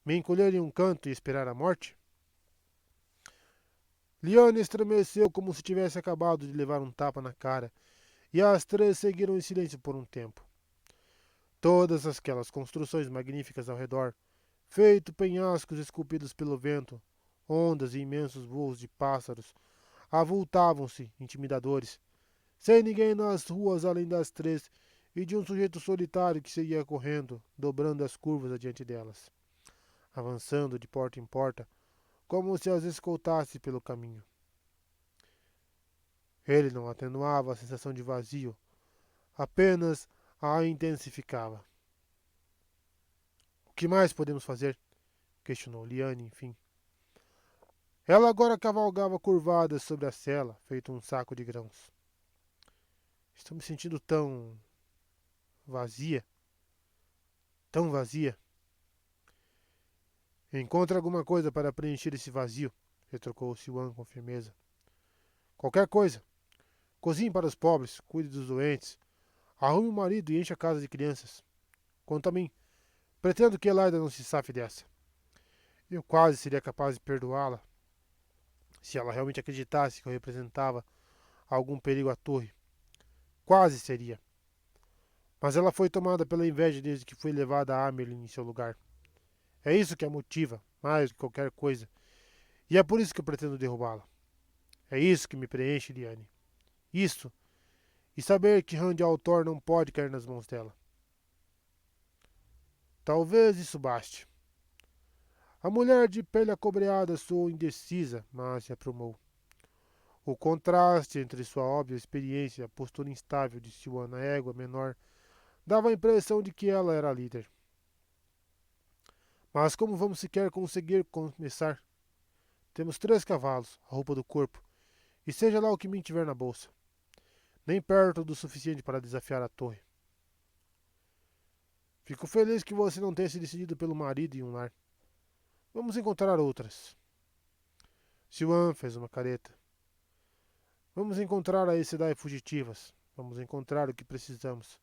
Me encolher em um canto e esperar a morte? Liane estremeceu como se tivesse acabado de levar um tapa na cara, e as 3 seguiram em silêncio por um tempo. Todas aquelas construções magníficas ao redor, feito penhascos esculpidos pelo vento, ondas e imensos voos de pássaros, avultavam-se, intimidadores, sem ninguém nas ruas além das 3 e de um sujeito solitário que seguia correndo, dobrando as curvas adiante delas, avançando de porta em porta, como se as escoltasse pelo caminho. Ele não atenuava a sensação de vazio, apenas a intensificava. O que mais podemos fazer? Questionou Liane, enfim. Ela agora cavalgava curvada sobre a sela, feito um saco de grãos. Estou me sentindo tão vazia, tão vazia. Encontre alguma coisa para preencher esse vazio, retrucou Siwan com firmeza. Qualquer coisa. Cozinhe para os pobres, cuide dos doentes, arrume um marido e encha a casa de crianças. Quanto a mim, pretendo que Elaida não se safe dessa. Eu quase seria capaz de perdoá-la se ela realmente acreditasse que eu representava algum perigo à torre. Quase seria. Mas ela foi tomada pela inveja desde que foi levada a Amerlin em seu lugar. É isso que a motiva, mais do que qualquer coisa. E é por isso que eu pretendo derrubá-la. É isso que me preenche, Liane. Isso, e saber que Rand Altor não pode cair nas mãos dela. Talvez isso baste. A mulher de pele acobreada soou indecisa, mas se aprumou. O contraste entre sua óbvia experiência e a postura instável de Siwan na égua menor dava a impressão de que ela era a líder. Mas como vamos sequer conseguir começar? Temos 3 cavalos, a roupa do corpo, e seja lá o que me tiver na bolsa. Nem perto do suficiente para desafiar a torre. Fico feliz que você não tenha se decidido pelo marido e um lar. Vamos encontrar outras. Siwan fez uma careta. Vamos encontrar as Sedai fugitivas. Vamos encontrar o que precisamos.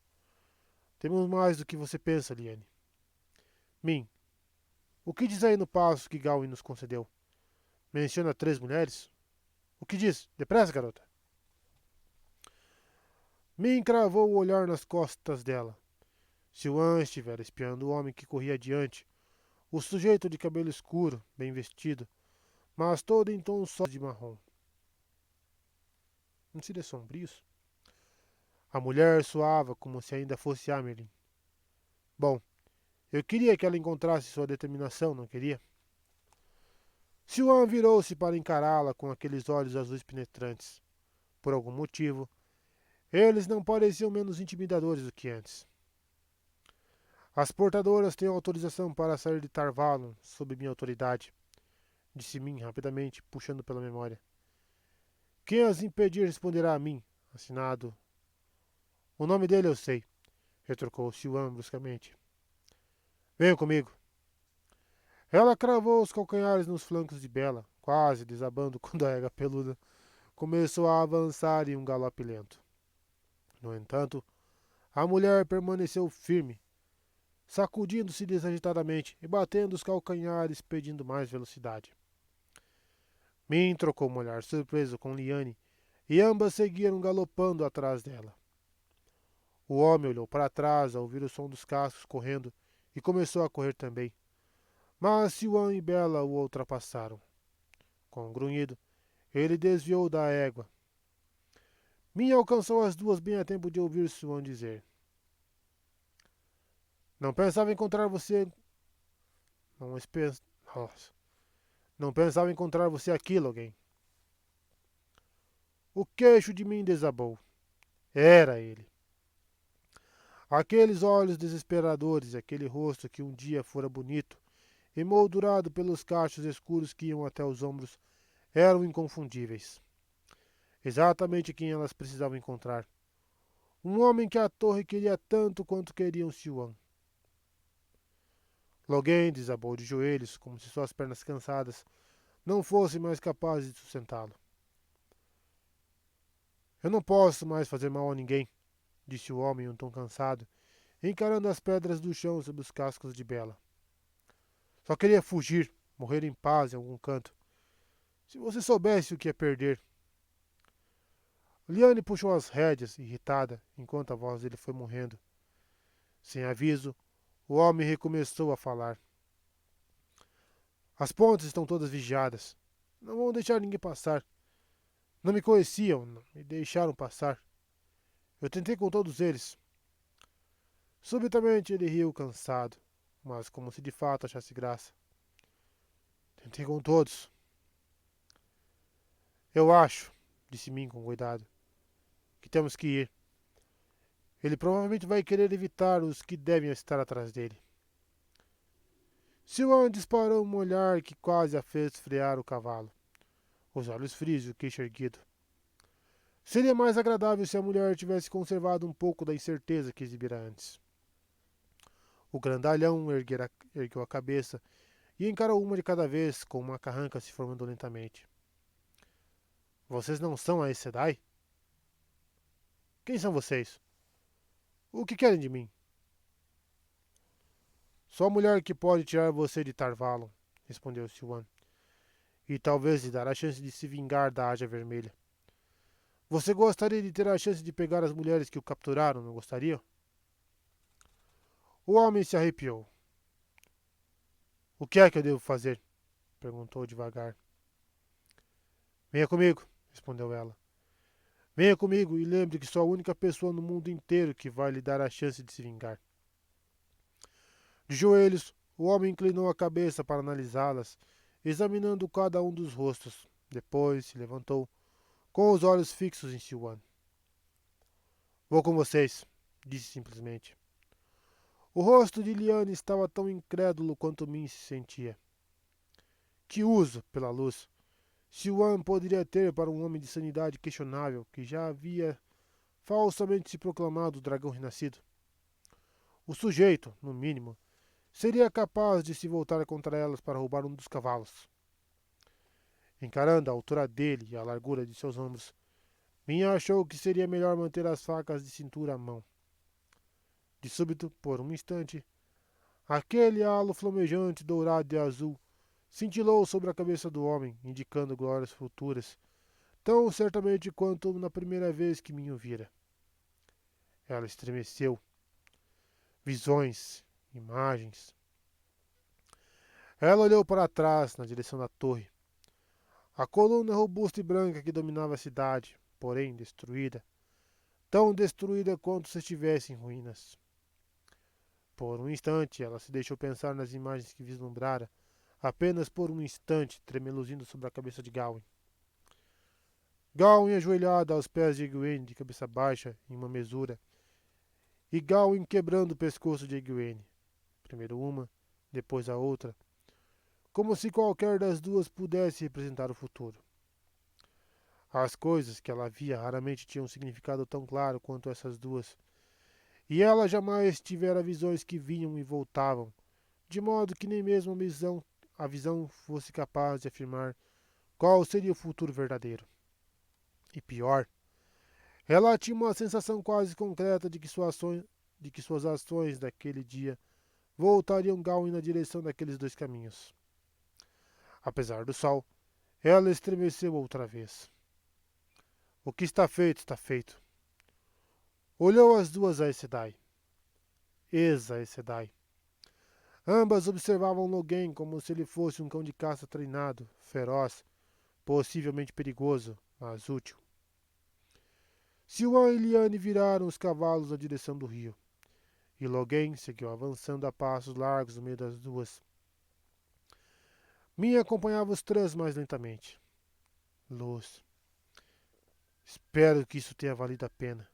Temos mais do que você pensa, Liane. Min, o que diz aí no passo que Gawain nos concedeu? Menciona 3 mulheres? O que diz? Depressa, garota. Min cravou o olhar nas costas dela. Siwan estivera espiando o homem que corria adiante, o sujeito de cabelo escuro, bem vestido, mas todo em tons sólidos de marrom. Não seria sombrios? A mulher soava como se ainda fosse Amerlin. Bom, eu queria que ela encontrasse sua determinação, não queria? Siwan virou-se para encará-la com aqueles olhos azuis penetrantes. Por algum motivo, eles não pareciam menos intimidadores do que antes. As portadoras têm autorização para sair de Tarvalon sob minha autoridade, disse Min rapidamente, puxando pela memória. Quem as impedir responderá a mim, assinado. O nome dele eu sei, retrucou Siwan bruscamente. Venha comigo. Ela cravou os calcanhares nos flancos de Bela, quase desabando quando a égua peluda começou a avançar em um galope lento. No entanto, a mulher permaneceu firme, sacudindo-se desagitadamente e batendo os calcanhares pedindo mais velocidade. Min trocou um olhar surpreso com Liane e ambas seguiram galopando atrás dela. O homem olhou para trás ao ouvir o som dos cascos correndo e começou a correr também. Mas Siwan e Bela o ultrapassaram. Com um grunhido, ele desviou da égua. Min alcançou as duas bem a tempo de ouvir Siwan dizer: Não pensava encontrar você. Não, Nossa. Não pensava encontrar você aqui, Logan. O queixo de Min desabou. Era ele. Aqueles olhos desesperadores, aquele rosto que um dia fora bonito, emoldurado pelos cachos escuros que iam até os ombros, eram inconfundíveis. Exatamente quem elas precisavam encontrar. Um homem que a torre queria tanto quanto queriam Siwan. Logan desabou de joelhos, como se suas pernas cansadas não fossem mais capazes de sustentá-lo. Eu não posso mais fazer mal a ninguém, disse o homem em um tom cansado, encarando as pedras do chão sob os cascos de Bela. Só queria fugir, morrer em paz em algum canto. Se você soubesse o que é perder. Liane puxou as rédeas, irritada, enquanto a voz dele foi morrendo. Sem aviso, o homem recomeçou a falar. As pontes estão todas vigiadas. Não vão deixar ninguém passar. Não me conheciam, não me deixaram passar. Eu tentei com todos eles. Subitamente ele riu cansado, mas como se de fato achasse graça. Tentei com todos. Eu acho, disse Min com cuidado, que temos que ir. Ele provavelmente vai querer evitar os que devem estar atrás dele. Siwan disparou um olhar que quase a fez frear o cavalo, os olhos frios e o queixo erguido. Seria mais agradável se a mulher tivesse conservado um pouco da incerteza que exibira antes. O grandalhão ergueu a cabeça e encarou uma de cada vez, com uma carranca se formando lentamente. Vocês não são a Aes Sedai? Quem são vocês? O que querem de mim? Só a mulher que pode tirar você de Tarvalon, respondeu Siwan, e talvez lhe dar a chance de se vingar da Ágia Vermelha. Você gostaria de ter a chance de pegar as mulheres que o capturaram, não gostaria? O homem se arrepiou. O que é que eu devo fazer? Perguntou devagar. Venha comigo, respondeu ela. Venha comigo e lembre que sou a única pessoa no mundo inteiro que vai lhe dar a chance de se vingar. De joelhos, o homem inclinou a cabeça para analisá-las, examinando cada um dos rostos. Depois se levantou, com os olhos fixos em Siwan. Vou com vocês, disse simplesmente. O rosto de Liane estava tão incrédulo quanto Min se sentia. Que uso, pela luz, Siwan poderia ter para um homem de sanidade questionável que já havia falsamente se proclamado o dragão renascido? O sujeito, no mínimo, seria capaz de se voltar contra elas para roubar um dos cavalos. Encarando a altura dele e a largura de seus ombros, Minha achou que seria melhor manter as facas de cintura à mão. De súbito, por um instante, aquele halo flamejante, dourado e azul cintilou sobre a cabeça do homem, indicando glórias futuras, tão certamente quanto na primeira vez que Minho vira. Ela estremeceu. Visões, imagens. Ela olhou para trás, na direção da torre. A coluna robusta e branca que dominava a cidade, porém destruída, tão destruída quanto se estivesse em ruínas. Por um instante, ela se deixou pensar nas imagens que vislumbrara, apenas por um instante, tremeluzindo sobre a cabeça de Gawain. Gawain ajoelhada aos pés de Egwene, de cabeça baixa, em uma mesura, e Gawain quebrando o pescoço de Egwene, primeiro uma, depois a outra, como se qualquer das duas pudesse representar o futuro. As coisas que ela via raramente tinham um significado tão claro quanto essas duas, e ela jamais tivera visões que vinham e voltavam, de modo que nem mesmo a visão fosse capaz de afirmar qual seria o futuro verdadeiro. E pior, ela tinha uma sensação quase concreta de que suas ações daquele dia voltariam Gawain na direção daqueles dois caminhos. Apesar do sol, ela estremeceu outra vez. O que está feito, está feito. Olhou as duas a Aes Sedai. Ambas observavam Logain como se ele fosse um cão de caça treinado, feroz, possivelmente perigoso, mas útil. Siwan e Liane viraram os cavalos na direção do rio, e Logain seguiu avançando a passos largos no meio das duas. Minha acompanhava os três mais lentamente. Luz. Espero que isso tenha valido a pena.